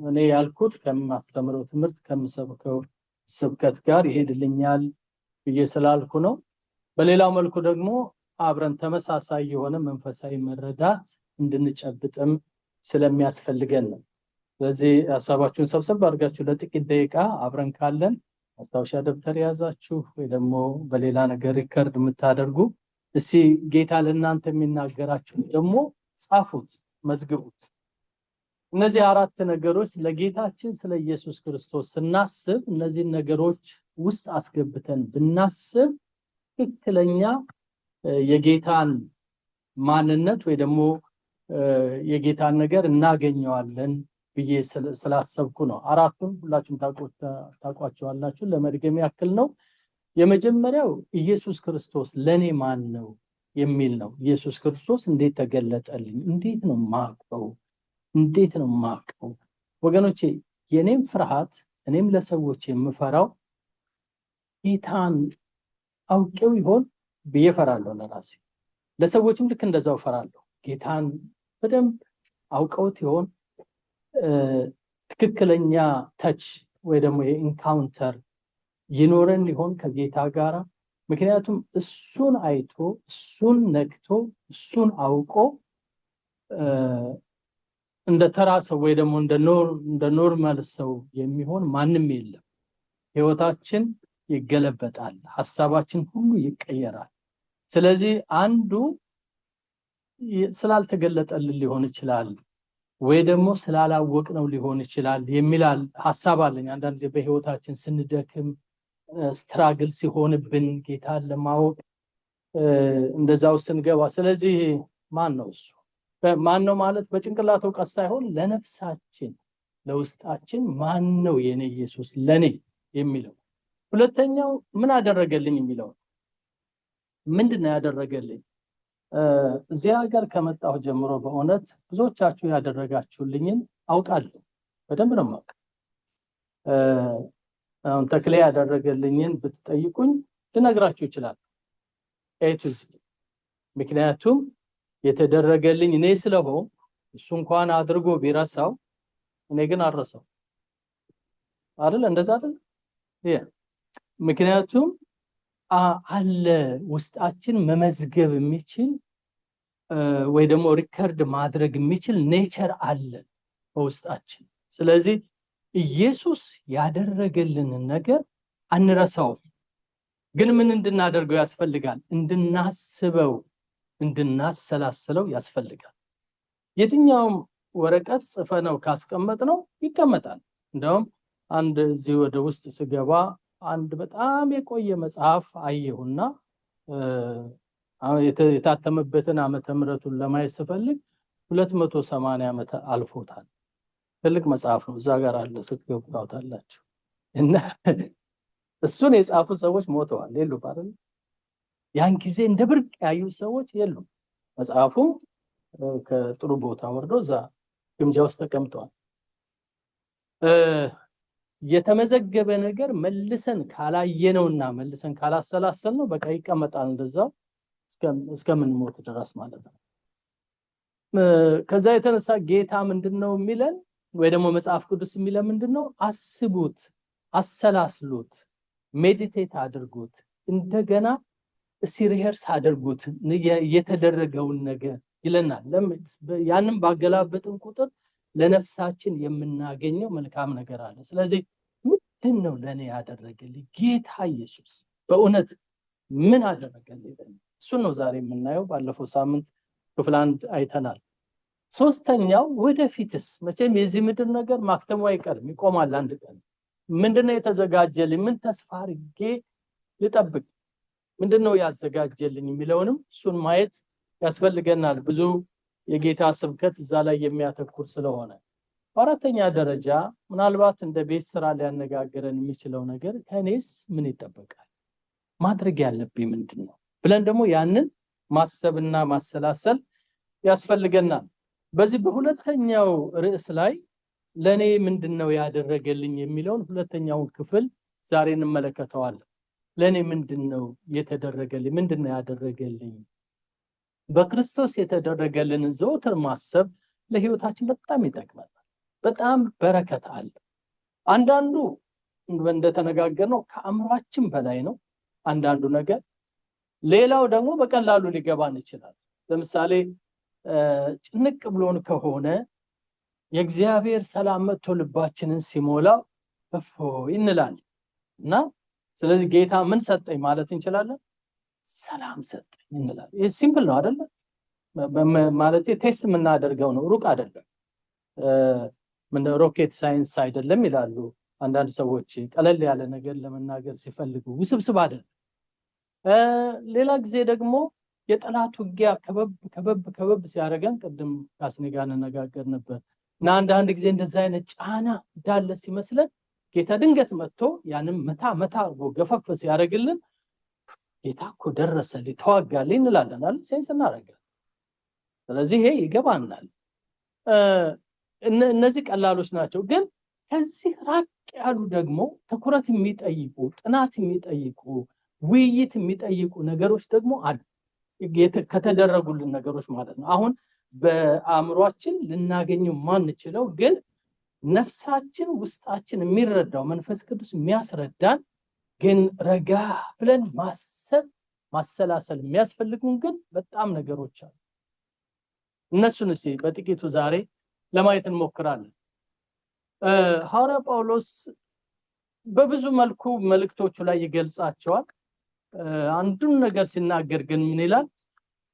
እኔ ያልኩት ከማስተምረው ትምህርት ከምሰብከው ስብከት ጋር ይሄድልኛል ብዬ ስላልኩ ነው። በሌላው መልኩ ደግሞ አብረን ተመሳሳይ የሆነ መንፈሳዊ መረዳት እንድንጨብጥም ስለሚያስፈልገን ነው። ስለዚህ ሐሳባችሁን ሰብሰብ አድርጋችሁ ለጥቂት ደቂቃ አብረን ካለን ማስታወሻ ደብተር ያዛችሁ ወይ ደግሞ በሌላ ነገር ሪከርድ የምታደርጉ እስቲ ጌታ ለእናንተ የሚናገራችሁ ደግሞ ጻፉት፣ መዝግቡት። እነዚህ አራት ነገሮች ለጌታችን ስለ ኢየሱስ ክርስቶስ ስናስብ እነዚህ ነገሮች ውስጥ አስገብተን ብናስብ ትክክለኛ የጌታን ማንነት ወይ ደግሞ የጌታን ነገር እናገኘዋለን ብዬ ስላሰብኩ ነው። አራቱን ሁላችሁም ታውቋቸዋላችሁ። ለመድገም ያክል ነው። የመጀመሪያው ኢየሱስ ክርስቶስ ለኔ ማን ነው የሚል ነው። ኢየሱስ ክርስቶስ እንዴት ተገለጠልኝ? እንዴት ነው ማቀው? እንዴት ነው ማቀው? ወገኖቼ የኔም ፍርሃት እኔም ለሰዎች የምፈራው ጌታን አውቄው ይሆን ብዬ ፈራለሁ ለራሴ። ለሰዎችም ልክ እንደዛው ፈራለሁ። ጌታን በደንብ አውቀውት ይሆን? ትክክለኛ ተች ወይ ደግሞ የኢንካውንተር ይኖረን ይሆን ከጌታ ጋር? ምክንያቱም እሱን አይቶ እሱን ነክቶ እሱን አውቆ እንደ ተራ ሰው ወይ ደግሞ እንደ ኖርማል ሰው የሚሆን ማንም የለም። ህይወታችን ይገለበጣል፣ ሐሳባችን ሁሉ ይቀየራል። ስለዚህ አንዱ ስላልተገለጠልን ሊሆን ይችላል ወይ ደግሞ ስላላወቅነው ሊሆን ይችላል የሚል ሐሳብ አለኝ። አንዳንዴ በህይወታችን ስንደክም ስትራግል ሲሆንብን ጌታን ለማወቅ እንደዛው ስንገባ፣ ስለዚህ ማን ነው እሱ? ማን ነው ማለት በጭንቅላት ዕውቀት ሳይሆን ለነፍሳችን ለውስጣችን ማን ነው የኔ ኢየሱስ ለኔ የሚለው። ሁለተኛው ምን አደረገልኝ የሚለው ምንድነው ያደረገልኝ? እዚህ ሀገር ከመጣሁ ጀምሮ በእውነት ብዙዎቻችሁ ያደረጋችሁልኝን አውቃለሁ። በደንብ ነው የማውቀው። አሁን ተክሌ ያደረገልኝን ብትጠይቁኝ ልነግራችሁ ይችላል ኤቱዝ። ምክንያቱም የተደረገልኝ እኔ ስለሆነ እሱ እንኳን አድርጎ ቢረሳው እኔ ግን አልረሳው አይደል? እንደዛ አይደል? ምክንያቱም አለ ውስጣችን መመዝገብ የሚችል ወይ ደግሞ ሪከርድ ማድረግ የሚችል ኔቸር አለ በውስጣችን። ስለዚህ ኢየሱስ ያደረገልንን ነገር አንረሳው። ግን ምን እንድናደርገው ያስፈልጋል? እንድናስበው፣ እንድናሰላስለው ያስፈልጋል። የትኛውም ወረቀት ጽፈነው ካስቀመጥነው ይቀመጣል። እንደውም አንድ እዚህ ወደ ውስጥ ስገባ አንድ በጣም የቆየ መጽሐፍ አየሁና የታተመበትን ዓመተ ምሕረቱን ለማየት ስፈልግ 280 ዓመት አልፎታል። ትልቅ መጽሐፍ ነው። እዛ ጋር አለ፣ ስትገቡ ታውታላችሁ። እና እሱን የጻፉ ሰዎች ሞተዋል የሉም አይደል? ያን ጊዜ እንደ ብርቅ ያዩ ሰዎች የሉም። መጽሐፉም ከጥሩ ቦታ ወርዶ እዛ ግምጃ ውስጥ ተቀምጧል። የተመዘገበ ነገር መልሰን ካላየነውና መልሰን ካላሰላሰልነው በቃ ይቀመጣል እንደዛው እስከምንሞት ድረስ ማለት ነው። ከዛ የተነሳ ጌታ ምንድነው የሚለን ወይ ደግሞ መጽሐፍ ቅዱስ የሚለን ምንድነው? አስቡት፣ አሰላስሉት፣ ሜዲቴት አድርጉት፣ እንደገና ሲሪየስ አድርጉት የተደረገውን ነገር ይለናል። ያንን ባገላበጥን ቁጥር ለነፍሳችን የምናገኘው መልካም ነገር አለ። ስለዚህ ምንድነው ለኔ ያደረገልኝ ጌታ ኢየሱስ? በእውነት ምን አደረገልኝ? እሱን ነው ዛሬ የምናየው። ባለፈው ሳምንት ክፍል 1 አይተናል። ሶስተኛው ወደፊትስ? መቼም የዚህ ምድር ነገር ማክተሙ አይቀርም፣ ይቆማል አንድ ቀን። ምንድነው የተዘጋጀልኝ? ምን ተስፋ አድርጌ ልጠብቅ? ምንድነው ያዘጋጀልኝ የሚለውንም እሱን ማየት ያስፈልገናል። ብዙ የጌታ ስብከት እዛ ላይ የሚያተኩር ስለሆነ። በአራተኛ ደረጃ ምናልባት እንደ ቤት ስራ ሊያነጋግረን የሚችለው ነገር ከኔስ ምን ይጠበቃል? ማድረግ ያለብኝ ምንድነው ብለን ደግሞ ያንን ማሰብና ማሰላሰል ያስፈልገናል። በዚህ በሁለተኛው ርዕስ ላይ ለኔ ምንድነው ያደረገልኝ የሚለውን ሁለተኛውን ክፍል ዛሬ እንመለከተዋለን። ለኔ ምንድነው የተደረገልኝ? ምንድነው ያደረገልኝ? በክርስቶስ የተደረገልንን ዘወትር ማሰብ ለህይወታችን በጣም ይጠቅማል። በጣም በረከት አለ። አንዳንዱ እንደተነጋገርነው ከአእምሯችን በላይ ነው አንዳንዱ ነገር፣ ሌላው ደግሞ በቀላሉ ሊገባን ይችላል። ለምሳሌ ጭንቅ ብሎን ከሆነ የእግዚአብሔር ሰላም መጥቶ ልባችንን ሲሞላው እፎይ እንላለን እና ስለዚህ ጌታ ምን ሰጠኝ ማለት እንችላለን? ሰላም ሰጠኝ እንላለን። ይሄ ሲምፕል ነው አይደል? ማለት ቴስት የምናደርገው ነው፣ ሩቅ አይደለም። ምን ሮኬት ሳይንስ አይደለም ይላሉ አንዳንድ ሰዎች ቀለል ያለ ነገር ለመናገር ሲፈልጉ፣ ውስብስብ አይደለም። ሌላ ጊዜ ደግሞ የጠላት ውጊያ ከበብ ሲያደርገን ቅድም ካስኔ ጋር እንነጋገር ነበር እና አንዳንድ ጊዜ እንደዛ አይነት ጫና እንዳለ ሲመስለን ጌታ ድንገት መጥቶ ያንን መታ አድርጎ ገፈፍ ሲያደርግልን ጌታ እኮ ደረሰልኝ ተዋጋልኝ እንላለን አይደል? ሴንስ እናደርጋለን። ስለዚህ ይሄ ይገባናል። እነዚህ ቀላሎች ናቸው። ግን ከዚህ ራቅ ያሉ ደግሞ ትኩረት የሚጠይቁ ጥናት የሚጠይቁ ውይይት የሚጠይቁ ነገሮች ደግሞ አሉ፣ ከተደረጉልን ነገሮች ማለት ነው። አሁን በአእምሯችን ልናገኘው ማንችለው ግን ነፍሳችን ውስጣችን የሚረዳው መንፈስ ቅዱስ የሚያስረዳን ግን ረጋ ብለን ማሰብ ማሰላሰል የሚያስፈልጉን ግን በጣም ነገሮች አሉ። እነሱን እስኪ በጥቂቱ ዛሬ ለማየት እንሞክራለን። ሐዋርያ ጳውሎስ በብዙ መልኩ መልእክቶቹ ላይ ይገልጻቸዋል። አንዱን ነገር ሲናገር ግን ምን ይላል?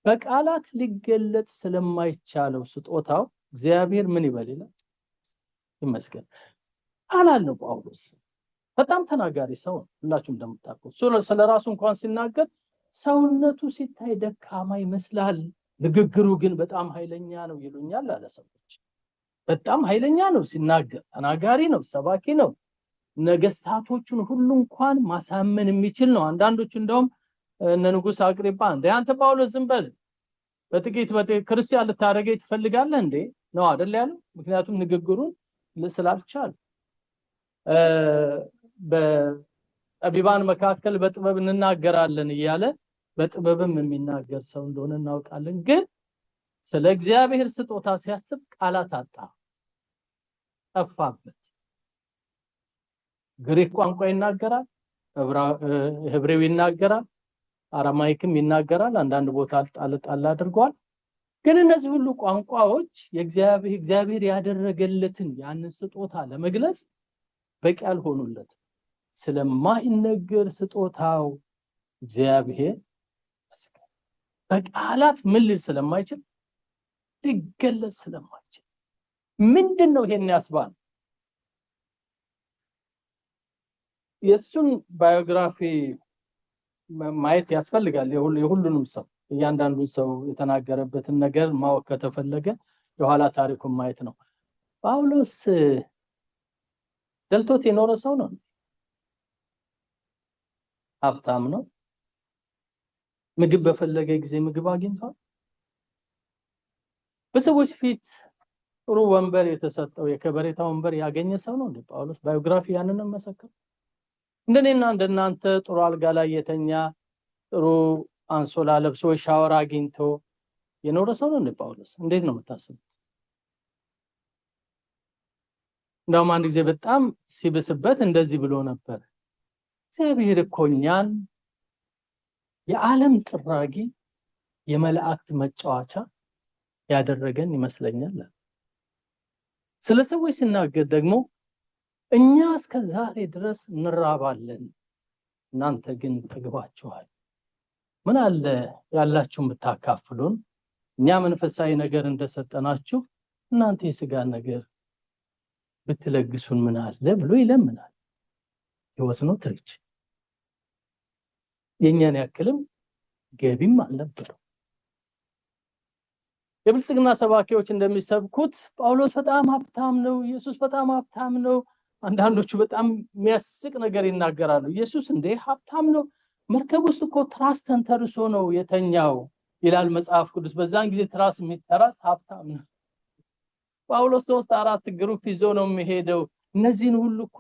በቃላት ሊገለጽ ስለማይቻለው ስጦታው እግዚአብሔር ምን ይበል ይላል? ይመስገን አላለው። ጳውሎስ በጣም ተናጋሪ ሰው ሁላችሁም እንደምታውቁት ስለራሱ እንኳን ሲናገር ሰውነቱ ሲታይ ደካማ ይመስላል፣ ንግግሩ ግን በጣም ኃይለኛ ነው ይሉኛል አለ ሰዎች። በጣም ኃይለኛ ነው ሲናገር፣ ተናጋሪ ነው፣ ሰባኪ ነው፣ ነገስታቶቹን ሁሉ እንኳን ማሳመን የሚችል ነው። አንዳንዶቹ እንደውም እነ ንጉስ አግሪጳ እንደ አንተ ጳውሎስ ዝም በል በጥቂት ክርስቲያን ልታደርገኝ ትፈልጋለህ እንዴ ነው አይደል ያለው? ምክንያቱም ንግግሩን ስላልቻለ። በጠቢባን መካከል በጥበብ እንናገራለን እያለ በጥበብም የሚናገር ሰው እንደሆነ እናውቃለን። ግን ስለ እግዚአብሔር ስጦታ ሲያስብ ቃላት አጣ፣ ጠፋበት። ግሪክ ቋንቋ ይናገራል፣ ህብሬው ይናገራል፣ አራማይክም ይናገራል። አንዳንድ ቦታ ጣል አድርጓል። ግን እነዚህ ሁሉ ቋንቋዎች እግዚአብሔር ያደረገለትን ያንን ስጦታ ለመግለጽ በቂ አልሆኑለት። ስለማይነገር ስጦታው እግዚአብሔር በቃላት ምን ሊል ስለማይችል ሊገለጽ ስለማይችል ምንድነው ይሄን ያስባል? የሱን ባዮግራፊ ማየት ያስፈልጋል። የሁሉንም ሰው እያንዳንዱን ሰው የተናገረበትን ነገር ማወቅ ከተፈለገ የኋላ ታሪኩን ማየት ነው። ጳውሎስ ደልቶት የኖረ ሰው ነው። ሀብታም ነው። ምግብ በፈለገ ጊዜ ምግብ አግኝቷል። በሰዎች ፊት ጥሩ ወንበር የተሰጠው የከበሬታ ወንበር ያገኘ ሰው ነው እንደ ጳውሎስ። ባዮግራፊ ያንን መሰከረ። እንደኔና እንደናንተ ጥሩ አልጋ ላይ የተኛ ጥሩ አንሶላ ለብሶ ሻወር አግኝቶ የኖረ ሰው ነው እንደ ጳውሎስ። እንዴት ነው የምታስቡት? እንደውም አንድ ጊዜ በጣም ሲብስበት እንደዚህ ብሎ ነበር፣ እግዚአብሔር እኮ እኛን የዓለም ጥራጊ የመላእክት መጫወቻ ያደረገን ይመስለኛል። ስለ ሰዎች ሲናገር ደግሞ እኛ እስከ ዛሬ ድረስ እንራባለን፣ እናንተ ግን ጠግባችኋል። ምን አለ ያላችሁን ብታካፍሉን፣ እኛ መንፈሳዊ ነገር እንደሰጠናችሁ እናንተ የሥጋ ነገር ብትለግሱን ምን አለ ብሎ ይለምናል። ሕይወት ነው ትርች የኛን ያክልም ገቢም አልነበረው። የብልጽግና ሰባኪዎች እንደሚሰብኩት ጳውሎስ በጣም ሀብታም ነው፣ ኢየሱስ በጣም ሀብታም ነው። አንዳንዶቹ በጣም የሚያስቅ ነገር ይናገራሉ። ኢየሱስ እንደ ሀብታም ነው፣ መርከብ ውስጥ እኮ ትራስ ተንተርሶ ነው የተኛው ይላል መጽሐፍ ቅዱስ። በዛን ጊዜ ትራስ የሚተራስ ሀብታም ነው። ጳውሎስ 3-4 ግሩፕ ይዞ ነው የሚሄደው። እነዚህን ሁሉ እኮ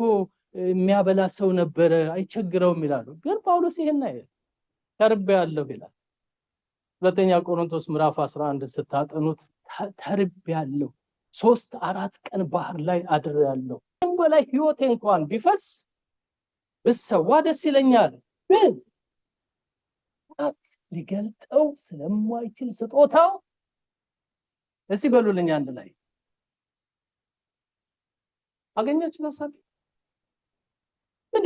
የሚያበላ ሰው ነበረ፣ አይቸግረውም ይላሉ። ግን ጳውሎስ ይሄን አይደል ተርቤ ያለው ይላል። ሁለተኛ ቆሮንቶስ ምዕራፍ 11 ስታጠኑት ተርቤ ያለው 3-4 ቀን ባህር ላይ አድሬያለሁ። በላይ ህይወቴ እንኳን ቢፈስ ብሰዋ ደስ ይለኛል። ግን ሊገልጠው ስለማይችል ስጦታው እስቲ በሉልኝ አንድ ላይ አገኛችሁ ሐሳብ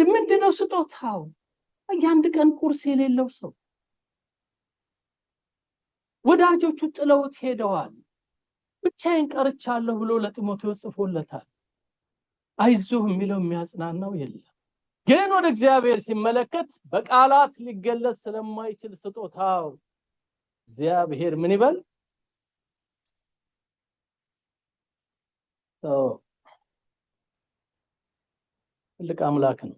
ምንድነው ስጦታው? የአንድ ቀን ቁርስ የሌለው ሰው ወዳጆቹ ጥለውት ሄደዋል። ብቻዬን ቀርቻለሁ ብሎ ለጢሞቴዎስ ጽፎለታል። አይዞህ የሚለው የሚያጽናናው የለም። ግን ወደ እግዚአብሔር ሲመለከት በቃላት ሊገለጽ ስለማይችል ስጦታው እግዚአብሔር ምን ይበል? ትልቅ አምላክ ነው።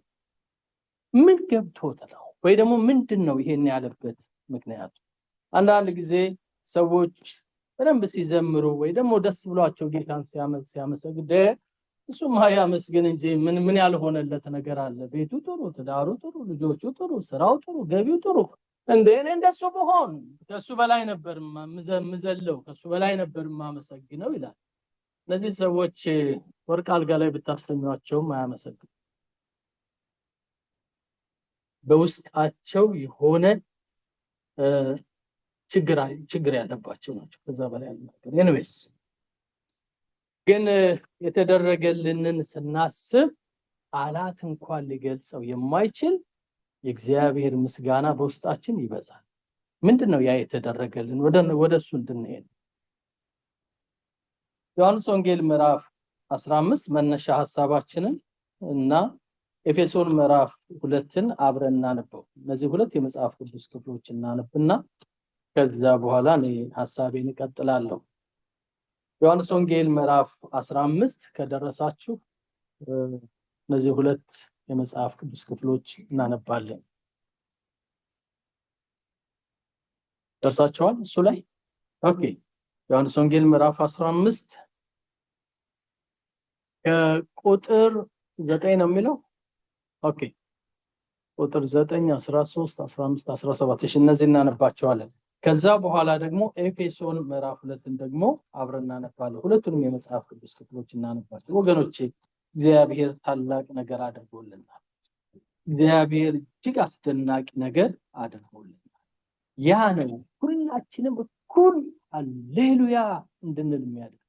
ምን ገብቶት ነው? ወይ ደግሞ ምንድነው ይሄን ያለበት ምክንያቱ? አንዳንድ ጊዜ ሰዎች በደንብ ሲዘምሩ ወይ ደግሞ ደስ ብሏቸው ጌታን ሲያመሰግዱ እሱም ያመስግን እንጂ ምን ያልሆነለት ነገር አለ? ቤቱ ጥሩ፣ ትዳሩ ጥሩ፣ ልጆቹ ጥሩ፣ ስራው ጥሩ፣ ገቢው ጥሩ። እኔ እንደሱ በሆን ከሱ በላይ ነበር ምዘለው፣ ከሱ በላይ ነበር ማመሰግነው ይላል። እነዚህ ሰዎች ወርቅ አልጋ ላይ ብታስተኛቸውም አያመሰግኑ። በውስጣቸው የሆነ ችግር ያለባቸው ናቸው። ከዛ በላይ ያለው ኤኒዌይስ ግን የተደረገልንን ስናስብ ቃላት እንኳን ሊገልጸው የማይችል የእግዚአብሔር ምስጋና በውስጣችን ይበዛል። ምንድነው ያ የተደረገልን? ወደሱ እንድንሄድ ዮሐንስ ወንጌል ምዕራፍ 15 መነሻ ሐሳባችንን እና ኤፌሶን ምዕራፍ 2ን አብረን እናነበው። እነዚህ ሁለት የመጽሐፍ ቅዱስ ክፍሎች እናነብና ከዛ በኋላ እኔ ሐሳቤን እቀጥላለሁ። ዮሐንስ ወንጌል ምዕራፍ 15 ከደረሳችሁ እነዚህ ሁለት የመጽሐፍ ቅዱስ ክፍሎች እናነባለን። ደርሳችኋል እሱ ላይ? ኦኬ። ዮሐንስ ወንጌል ምዕራፍ 15 ከቁጥር 9 ነው የሚለው። ኦኬ። ቁጥር 9 13 15 17 እሺ፣ እነዚህ እናነባቸዋለን። ከዛ በኋላ ደግሞ ኤፌሶን ምዕራፍ 2ን ደግሞ አብረን እናነባለን። ሁለቱንም የመጽሐፍ ቅዱስ ክፍሎች እናነባቸው። ወገኖቼ እግዚአብሔር ታላቅ ነገር አድርጎልናል። እግዚአብሔር እጅግ አስደናቂ ነገር አድርጎልናል። ያ ነው ሁላችንም እኩል ሃሌሉያ እንድንል የሚያደርግ።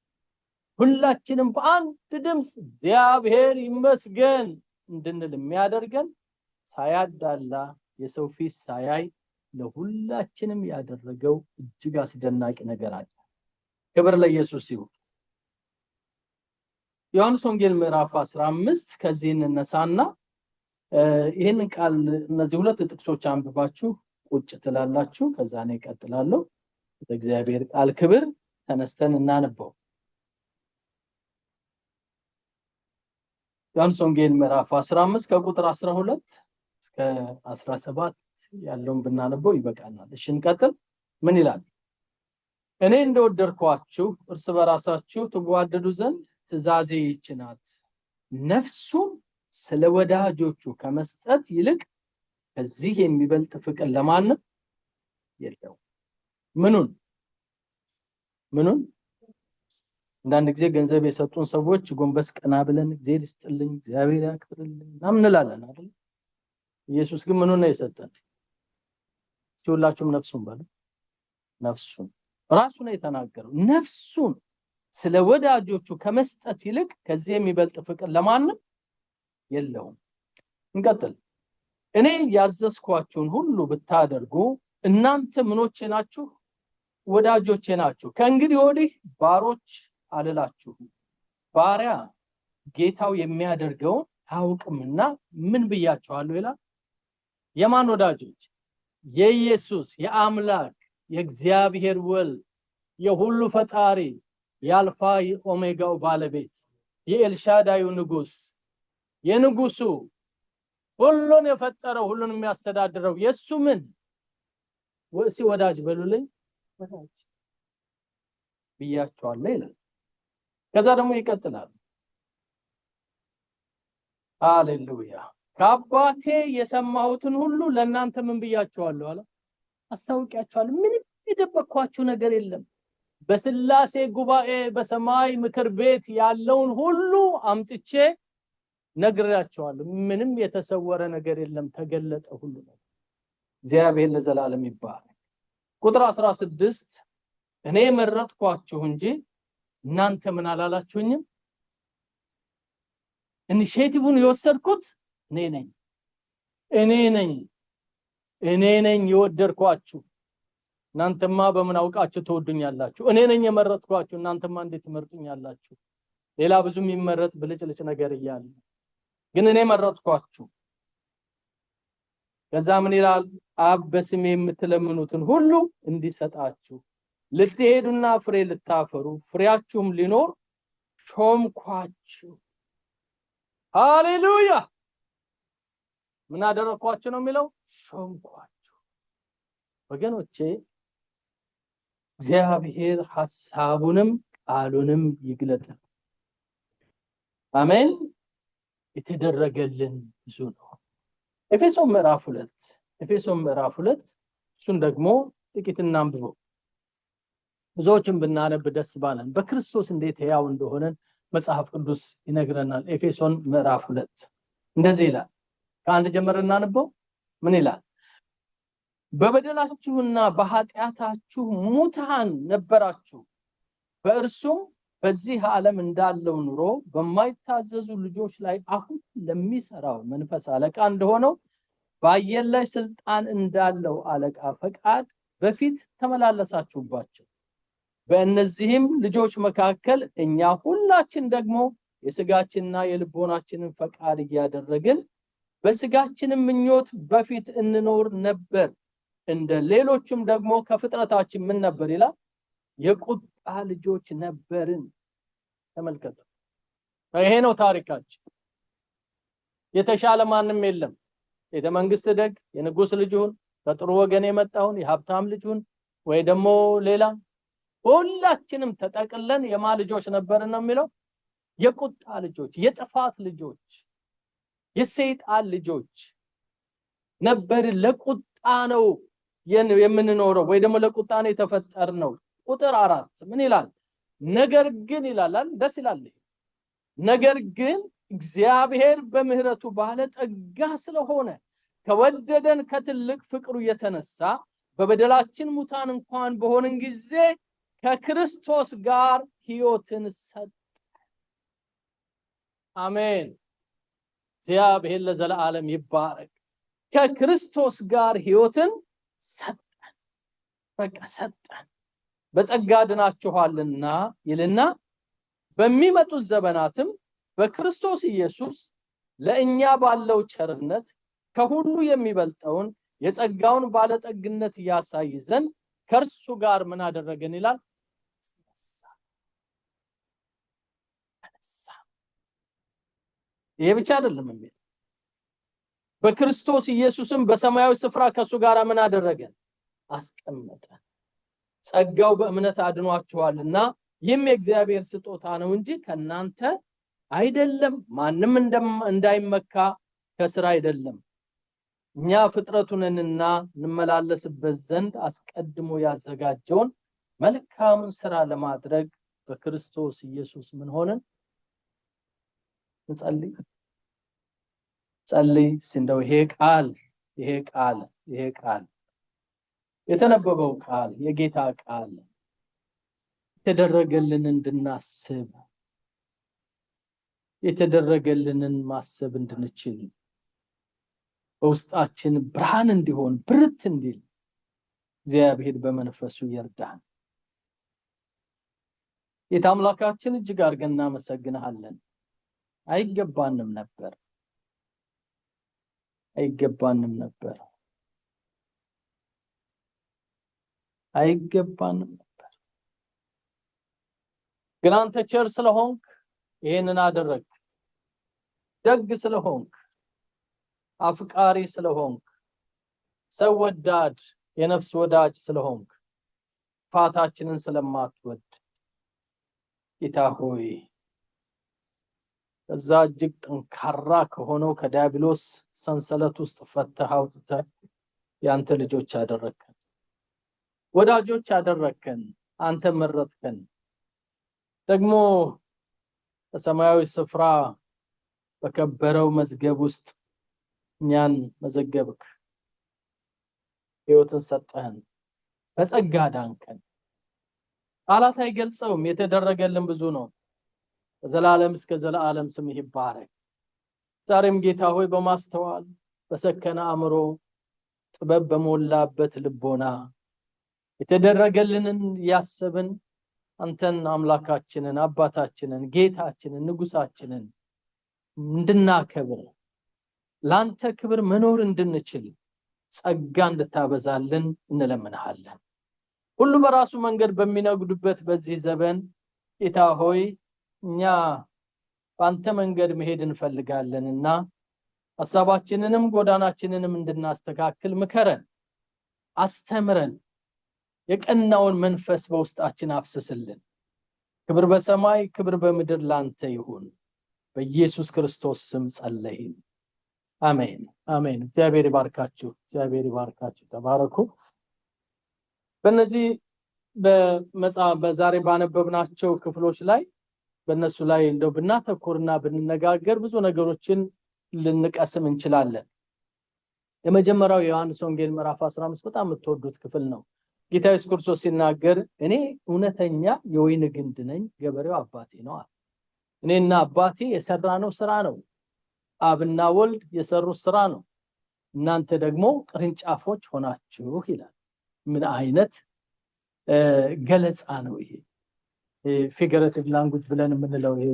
ሁላችንም በአንድ ድምፅ እግዚአብሔር ይመስገን እንድንል የሚያደርገን ሳያዳላ የሰው ፊት ሳያይ ለሁላችንም ያደረገው እጅግ አስደናቂ ነገር አለ። ክብር ለኢየሱስ ይሁን። ዮሐንስ ወንጌል ምዕራፍ 15 ከዚህ እንነሳና ይሄንን ቃል እነዚህ ሁለት ጥቅሶች አንብባችሁ ቁጭ ትላላችሁ። ከዛ ነው እቀጥላለሁ። በእግዚአብሔር ቃል ክብር ተነስተን እናነበው። ዮሐንስ ወንጌል ምዕራፍ 15 ከቁጥር 12 እስከ 17 ያለውን ብናነበው ይበቃናል። እሺ እንቀጥል። ምን ይላል? እኔ እንደወደድኳችሁ እርስ በራሳችሁ ትዋደዱ ዘንድ ትእዛዜ ይህች ናት፣ ነፍሱን ስለ ወዳጆቹ ከመስጠት ይልቅ ከዚህ የሚበልጥ ፍቅር ለማንም የለውም። ምኑን አንዳንድ ጊዜ ገንዘብ የሰጡን ሰዎች ጎንበስ ቀና ብለን እግዚአብሔር ይስጥልኝ፣ እግዚአብሔር ያክብርልኝ እንላለን አይደል? ኢየሱስ ግን ምኑን ነው የሰጠን? ሁላችሁም ነፍሱን በሉ። ነፍሱን ራሱ ነው የተናገረው። ነፍሱን ስለ ወዳጆቹ ከመስጠት ይልቅ ከዚህ የሚበልጥ ፍቅር ለማንም የለውም። እንቀጥል። እኔ ያዘዝኳችሁን ሁሉ ብታደርጉ እናንተ ምኖቼ ናችሁ? ወዳጆቼ ናችሁ። ከእንግዲህ ወዲህ ባሮች አልላችሁም፣ ባሪያ ጌታው የሚያደርገውን አያውቅምና ምን ብያችኋለሁ ይላል። የማን ወዳጆች? የኢየሱስ የአምላክ የእግዚአብሔር ወልድ የሁሉ ፈጣሪ የአልፋ የኦሜጋው ባለቤት የኤልሻዳዩ ንጉስ የንጉሱ ሁሉን የፈጠረው ሁሉን የሚያስተዳድረው የሱ ምን ወዳጅ በሉልኝ፣ ወዳጅ ብያችኋለሁ ይላል። ከዛ ደግሞ ይቀጥላል። ሃሌሉያ። ከአባቴ የሰማሁትን ሁሉ ለእናንተ ምን ብያችኋለሁ አለ? አስታውቂያችኋለሁ። ምንም የደበቅኳችሁ ነገር የለም። በስላሴ ጉባኤ በሰማይ ምክር ቤት ያለውን ሁሉ አምጥቼ ነግራቸዋለሁ። ምንም የተሰወረ ነገር የለም፣ ተገለጠ ሁሉ ነው። እግዚአብሔር ለዘላለም ይባረክ። ቁጥር 16 እኔ መረጥኳችሁ እንጂ እናንተ ምን አላላችሁኝም። ኢኒሺዬቲቭን የወሰድኩት እኔ ነኝ የወደድኳችሁ። እናንተማ በምን አውቃችሁ ተወዱኛላችሁ? እኔ ነኝ የመረጥኳችሁ፣ እናንተማ እንዴት ትመርጡኛላችሁ? ሌላ ብዙ የሚመረጥ ብልጭልጭ ነገር እያለ ግን እኔ መረጥኳችሁ። ከዛ ምን ይላል? አብ በስሜ የምትለምኑትን ሁሉ እንዲሰጣችሁ ልትሄዱና ፍሬ ልታፈሩ ፍሬያችሁም ሊኖር ሾምኳችሁ። ሃሌሉያ! ምን አደረኳችሁ ነው የሚለው? ሾምኳችሁ። ወገኖቼ እግዚአብሔር ሐሳቡንም ቃሉንም ይግለጥ። አሜን። የተደረገልን ብዙ ነው። ኤፌሶን ምዕራፍ 2 እሱን ደግሞ ጥቂት እናንብበው። ብዙዎችን ብናነብ ደስ ባለን። በክርስቶስ እንዴት ሕያው እንደሆነን መጽሐፍ ቅዱስ ይነግረናል። ኤፌሶን ምዕራፍ 2 እንደዚህ ይላል። ከአንድ ጀምረን እናንበው። ምን ይላል? በበደላችሁና በኃጢአታችሁ ሙታን ነበራችሁ፣ በእርሱም በዚህ ዓለም እንዳለው ኑሮ በማይታዘዙ ልጆች ላይ አሁን ለሚሰራው መንፈስ አለቃ እንደሆነው በአየር ላይ ስልጣን እንዳለው አለቃ ፈቃድ በፊት ተመላለሳችሁባቸው። በእነዚህም ልጆች መካከል እኛ ሁላችን ደግሞ የሥጋችንና የልቦናችንን ፈቃድ እያደረግን በሥጋችንም ምኞት በፊት እንኖር ነበር። እንደ ሌሎችም ደግሞ ከፍጥረታችን ምን ነበር ይላል? የቁጣ ልጆች ነበርን። ተመልከቱ። ይሄ ነው ታሪካችን። የተሻለ ማንም የለም። የመንግስት ደግ የንጉስ ልጅሁን ከጥሩ ወገን የመጣውን የሀብታም ልጅሁን ወይ ደግሞ ሌላ ሁላችንም ተጠቅለን የማ ልጆች ነበርን ነው የሚለው? የቁጣ ልጆች፣ የጥፋት ልጆች፣ የሰይጣን ልጆች ነበር። ለቁጣ ነው የምንኖረው ወይ ደግሞ ለቁጣ ነው የተፈጠርነው። ቁጥር 4 ምን ይላል? ነገር ግን ይላል፣ ደስ ይላል። ነገር ግን እግዚአብሔር በምህረቱ ባለጠጋ ስለሆነ ከወደደን ከትልቅ ፍቅሩ የተነሳ በበደላችን ሙታን እንኳን በሆንን ጊዜ ከክርስቶስ ጋር ሕይወትን ሰጠ። አሜን። እግዚአብሔር ለዘላለም ይባረክ። ከክርስቶስ ጋር ሕይወትን ሰጠን። በቃ ሰጠን። በጸጋ ድናችኋልና ይልና በሚመጡት ዘመናትም በክርስቶስ ኢየሱስ ለእኛ ባለው ቸርነት ከሁሉ የሚበልጠውን የጸጋውን ባለጠግነት ያሳይ ዘንድ ከእርሱ ጋር ምን አደረገን ይላል? ይሄ ብቻ አይደለም እንዴ? በክርስቶስ ኢየሱስም በሰማያዊ ስፍራ ከሱ ጋር ምን አደረገን? አስቀመጠን። ጸጋው በእምነት አድኗችኋልና ይህም የእግዚአብሔር ስጦታ ነው እንጂ ከናንተ አይደለም፣ ማንም እንዳይመካ ከስራ አይደለም። እኛ ፍጥረቱንና እንመላለስበት ዘንድ አስቀድሞ ያዘጋጀውን መልካምን ስራ ለማድረግ በክርስቶስ ኢየሱስ ምን ሆነን? ጸልይ እንደው ይሄ ቃል የተነበበው ቃል የጌታ ቃል የተደረገልን እንድናስብ የተደረገልንን ማሰብ እንድንችል በውስጣችን ብርሃን እንዲሆን ብርት እንዲል እግዚአብሔር በመንፈሱ ይርዳን። ጌታ አምላካችን እጅግ አድርገን እናመሰግንሃለን። አይገባንም ነበር ግን አንተ ቸር ስለሆንክ ይሄንን አደረግ። ደግ ስለሆንክ፣ አፍቃሪ ስለሆንክ፣ ሰው ወዳድ የነፍስ ወዳጅ ስለሆንክ፣ ፋታችንን ስለማትወድ ጌታ ሆይ ከዛ እጅግ ጠንካራ ከሆነው ከዲያብሎስ ሰንሰለት ውስጥ ፈተህ አውጥተህ ያንተ ልጆች አደረግከን፣ ወዳጆች አደረግከን። አንተ መረጥከን ደግሞ በሰማያዊ ስፍራ በከበረው መዝገብ ውስጥ እኛን መዘገብክ ሕይወትን ሰጠህን በጸጋ ዳንከን ቃላት አይገልጸውም የተደረገልን ብዙ ነው ዘላለም እስከ ዘላለም ስምህ ይባረክ ዛሬም ጌታ ሆይ በማስተዋል በሰከነ አእምሮ ጥበብ በሞላበት ልቦና የተደረገልንን ያሰብን አንተን አምላካችንን አባታችንን ጌታችንን ንጉሳችንን እንድናከብር ላንተ ክብር መኖር እንድንችል ጸጋ እንድታበዛልን እንለምንሃለን ሁሉ በራሱ መንገድ በሚነጉድበት በዚህ ዘመን ጌታ ሆይ እኛ በአንተ መንገድ መሄድ እንፈልጋለንና ሐሳባችንንም ጎዳናችንንም እንድናስተካክል ምከረን አስተምረን የቀናውን መንፈስ በውስጣችን አፍስስልን ክብር በሰማይ ክብር በምድር ላንተ ይሁን በኢየሱስ ክርስቶስ ስም ጸለይን አሜን አሜን እግዚአብሔር ይባርካችሁ ተባረኩ በእነዚህ በዛሬ ባነበብናቸው ክፍሎች ላይ በእነሱ ላይ እንደው ብናተኩርና ብንነጋገር ብዙ ነገሮችን ልንቀስም እንችላለን የመጀመሪያው ዮሐንስ ወንጌል ምዕራፍ 15 በጣም የምትወዱት ክፍል ነው ጌታ ኢየሱስ ክርስቶስ ሲናገር እኔ እውነተኛ የወይን ግንድ ነኝ ገበሬው አባቴ ነው እኔና አባቴ የሰራነው ስራ ነው አብና ወልድ የሰሩት ስራ ነው እናንተ ደግሞ ቅርንጫፎች ሆናችሁ ይላል ምን አይነት ገለጻ ነው ይሄ ፊገሬቲቭ ላንጉዌጅ ብለን የምንለው ይሄ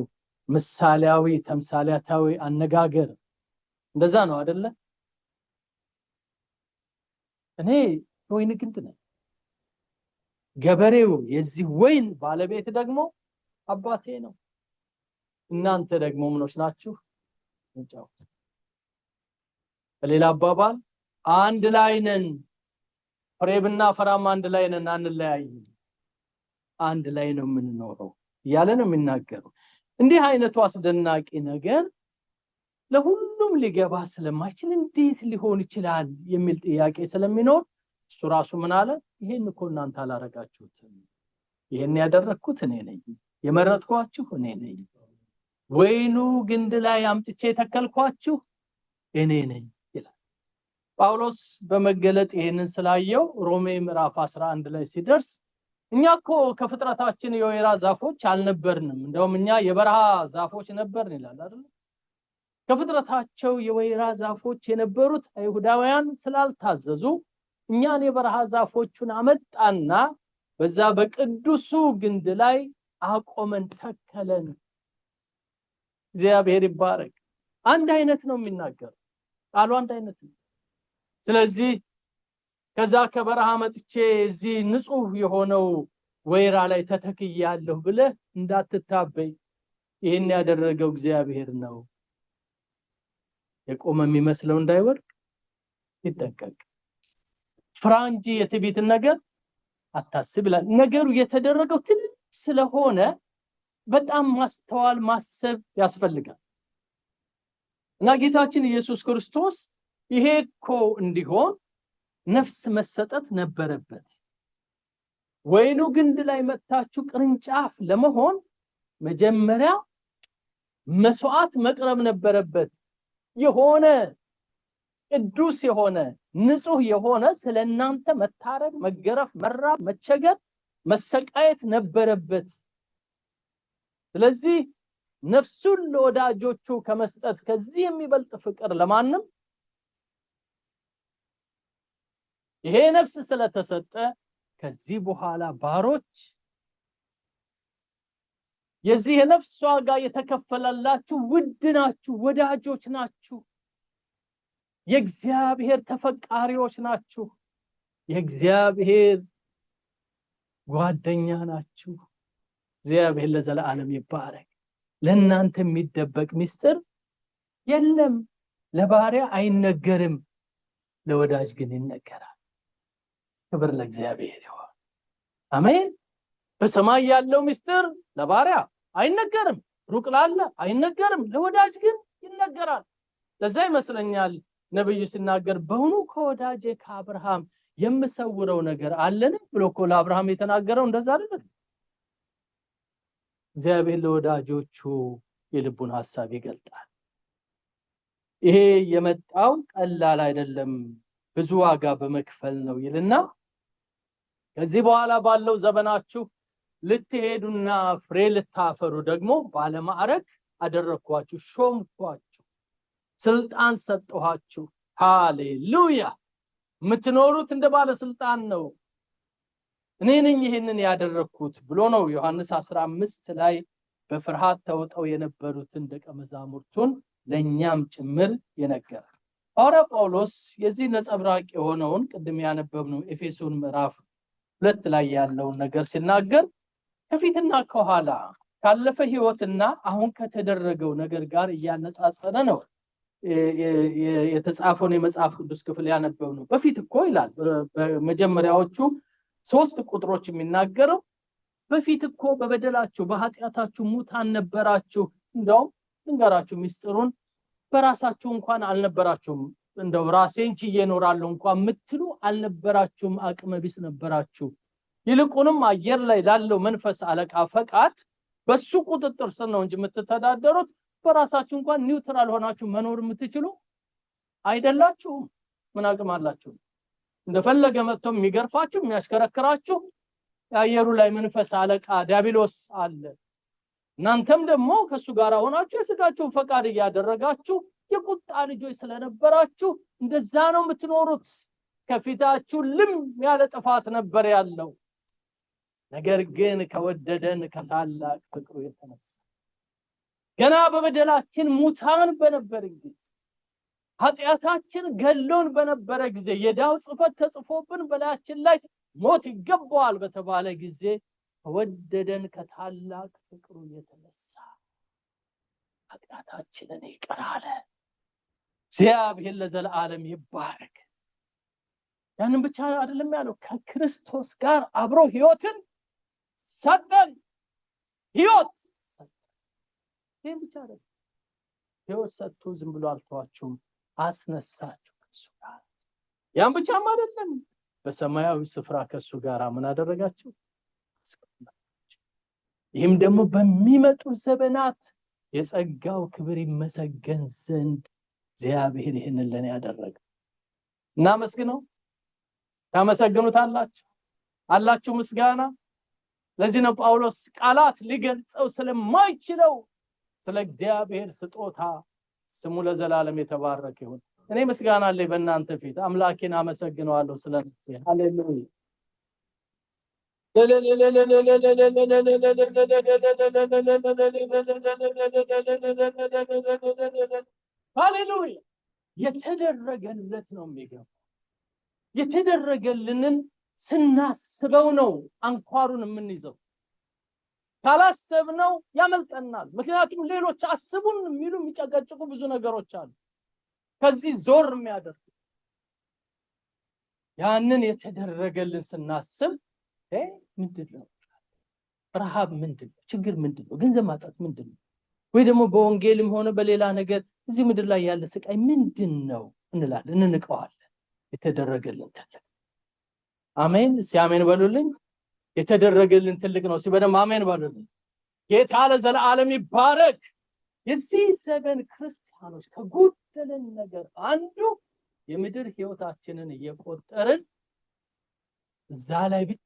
ምሳሌያዊ ተምሳሌታዊ አነጋገር እንደዛ ነው አይደለ እኔ ወይን ግንድ ነኝ ገበሬው የዚህ ወይን ባለቤት ደግሞ አባቴ ነው እናንተ ደግሞ ምኖች ናችሁ እንጫወት በሌላ አባባል አንድ ላይ ነን ፍሬብና ፈራም አንድ ላይ ነን አንለያይም አንድ ላይ ነው የምንኖረው ያለ ነው የሚናገረው እንዲህ አይነቱ አስደናቂ ነገር ለሁሉም ሊገባ ስለማይችል እንዴት ሊሆን ይችላል የሚል ጥያቄ ስለሚኖር እሱ ራሱ ምን አለ ይሄን እኮ እናንተ አላረጋችሁትም ይሄን ያደረኩት እኔ ነኝ የመረጥኳችሁ እኔ ነኝ ወይኑ ግንድ ላይ አምጥቼ ተከልኳችሁ እኔ ነኝ ይላል ጳውሎስ በመገለጥ ይሄንን ስላየው ሮሜ ምዕራፍ 11 ላይ ሲደርስ እኛ እኮ ከፍጥረታችን የወይራ ዛፎች አልነበርንም እንደውም እኛ የበረሃ ዛፎች ነበርን ይላል አይደል ከፍጥረታቸው የወይራ ዛፎች የነበሩት አይሁዳውያን ስላልታዘዙ እኛን የበረሃ ዛፎቹን አመጣና በዛ በቅዱሱ ግንድ ላይ አቆመን ተከለን እግዚአብሔር ይባረክ አንድ አይነት ነው የሚናገር ቃሉ አንድ አይነት ነው ስለዚህ ከዛ ከበረሃ መጥቼ እዚህ ንጹህ የሆነው ወይራ ላይ ተተክያለሁ ብለህ እንዳትታበይ ይሄን ያደረገው እግዚአብሔር ነው የቆመ የሚመስለው እንዳይወድቅ ይጠንቀቅ ፍራንጂ የትዕቢትን ነገር አታስብ ይላል ነገሩ የተደረገው ትልቅ ስለሆነ በጣም ማስተዋል ማሰብ ያስፈልጋል እና ጌታችን ኢየሱስ ክርስቶስ ይሄ እኮ እንዲሆን ነፍስ መሰጠት ነበረበት ወይኑ ግንድ ላይ መጣችሁ ቅርንጫፍ ለመሆን መጀመሪያ መስዋዕት መቅረብ ነበረበት የሆነ ቅዱስ የሆነ ንጹህ የሆነ ስለናንተ መታረድ መገረፍ መራብ መቸገር መሰቃየት ነበረበት ስለዚህ ነፍሱን ለወዳጆቹ ከመስጠት ከዚህ የሚበልጥ ፍቅር ለማንም ይሄ ነፍስ ስለተሰጠ ከዚህ በኋላ ባሮች የዚህ ነፍስ ዋጋ የተከፈለላችሁ ውድ ናችሁ ወዳጆች ናችሁ የእግዚአብሔር ተፈቃሪዎች ናችሁ የእግዚአብሔር ጓደኛ ናችሁ እግዚአብሔር ለዘላለም ይባረክ ለእናንተ የሚደበቅ ሚስጥር የለም ለባሪያ አይነገርም ለወዳጅ ግን ይነገራል ክብር ለእግዚአብሔር ይሁን አሜን በሰማይ ያለው ሚስጥር ለባሪያ አይነገርም ሩቅ ላለ አይነገርም ለወዳጅ ግን ይነገራል ለዛ ይመስለኛል ነብዩ ሲናገር በእውኑ ከወዳጄ ከአብርሃም የምሰውረው ነገር አለን ብሎ እኮ ለአብርሃም የተናገረው እንደዛ አይደል? እግዚአብሔር ለወዳጆቹ የልቡን ሐሳብ ይገልጣል። ይሄ የመጣው ቀላል አይደለም፣ ብዙ ዋጋ በመክፈል ነው ይልና ከዚህ በኋላ ባለው ዘመናችሁ ልትሄዱና ፍሬ ልታፈሩ ደግሞ ባለማዕረግ አደረኳችሁ፣ ሾምኳችሁ፣ ስልጣን ሰጠኋችሁ። ሃሌሉያ! የምትኖሩት እንደ ባለስልጣን ነው። እኔ ነኝ ይሄንን ያደረኩት ብሎ ነው ዮሐንስ 15 ላይ በፍርሃት ተውጠው የነበሩትን ደቀ መዛሙርቱን ለኛም ጭምር የነገረ። ሐዋርያው ጳውሎስ የዚህ ነጸብራቅ የሆነውን ቅድም ያነበብነው ኤፌሶን ምዕራፍ 2 ላይ ያለውን ነገር ሲናገር ከፊትና ከኋላ ካለፈ ህይወትና አሁን ከተደረገው ነገር ጋር እያነጻጸረ ነው የተጻፈውን የመጽሐፍ ቅዱስ ክፍል ያነበብነው። በፊት እኮ ይላል በመጀመሪያዎቹ 3 ቁጥሮች የሚናገረው በፊት እኮ በበደላችሁ በኃጢአታችሁ ሙታን ነበራችሁ። እንደው እንገራችሁ ሚስጥሩን በራሳችሁ እንኳን አልነበራችሁም። እንደው ራሴን ችዬ እኖራለሁ እንኳን ምትሉ አልነበራችሁም፣ አቅመ ቢስ ነበራችሁ። ይልቁንም አየር ላይ ላለው መንፈስ አለቃ ፈቃድ በሱ ቁጥጥር ስር ነው እንጂ የምትተዳደሩት በራሳችሁ እንኳን ኒውትራል ሆናችሁ መኖር የምትችሉ አይደላችሁም። ምን አቅም አላችሁ? እንደፈለገ መጥቶ የሚገርፋችሁ የሚያሽከረክራችሁ የአየሩ ላይ መንፈስ አለቃ ዲያብሎስ አለ። እናንተም ደግሞ ከሱ ጋር ሆናችሁ የሥጋችሁን ፈቃድ እያደረጋችሁ የቁጣ ልጆች ስለነበራችሁ እንደዛ ነው የምትኖሩት። ከፊታችሁ ልም ያለ ጥፋት ነበር ያለው። ነገር ግን ከወደደን ከታላቅ ፍቅሩ የተነሳ ገና በበደላችን ሙታን በነበርን ጊዜ ኃጢአታችን ገሎን በነበረ ጊዜ የዳው ጽፈት ተጽፎብን በላያችን ላይ ሞት ይገባዋል በተባለ ጊዜ ከወደደን ከታላቅ ፍቅሩ የተነሳ ኃጢአታችንን ይቅር አለ። እግዚአብሔር ለዘላለም ይባረክ። ያንን ብቻ አይደለም ያለው፣ ከክርስቶስ ጋር አብሮ ሕይወትን ሰጠን። ሕይወት ሰጠን። ይሄን ብቻ አይደለም፣ ሕይወት ሰጥቶ ዝም ብሎ አልተዋችሁም፣ አስነሳችሁ ከሱ ጋር። ያን ብቻም አይደለም፣ በሰማያዊ ስፍራ ከሱ ጋር ምን አደረጋችሁ? ይህም ደግሞ በሚመጡ ዘመናት የጸጋው ክብር ይመሰገን ዘንድ እግዚአብሔር ይህንን ለኔ ያደረገ። እናመስግነው። ታመሰግኑታላችሁ አላችሁ ምስጋና። ለዚህ ነው ጳውሎስ ቃላት ሊገልጸው ስለማይችለው ስለ እግዚአብሔር ስጦታ ስሙ ለዘላለም የተባረከ ይሁን። እኔ ምስጋና አለኝ በእናንተ ፊት፣ አምላኬን አመሰግነዋለሁ ስለዚህ። ሃሌሉያ ሃሌሉያ። የተደረገለት ነው የሚገባው። የተደረገልንን ስናስበው ነው አንኳሩን የምንይዘው። ካላሰብነው ያመልጠናል። ምክንያቱም ሌሎች አስቡን የሚሉ የሚጨቀጭቁ ብዙ ነገሮች አሉ ከዚህ ዞር የሚያደርጉ። ያንን የተደረገልን ስናስብ ምንድነው? ረሃብ ምንድነው? ችግር ምንድነው? ገንዘብ ማጣት ምንድነው? ወይ ደግሞ በወንጌልም ሆነ በሌላ ነገር እዚህ ምድር ላይ ያለ ስቃይ ምንድነው እንላለን፣ እንንቀዋለን። የተደረገልን ትልቅ አሜን። ሲአሜን በሉልኝ። የተደረገልን ትልቅ ነው። ሲበደም አሜን በሉልኝ። ጌታ ለዘላለም ይባረክ። የዚህ ዘመን ክርስቲያኖች ከጎደለን ነገር አንዱ የምድር ህይወታችንን እየቆጠርን እዛ ላይ ብቻ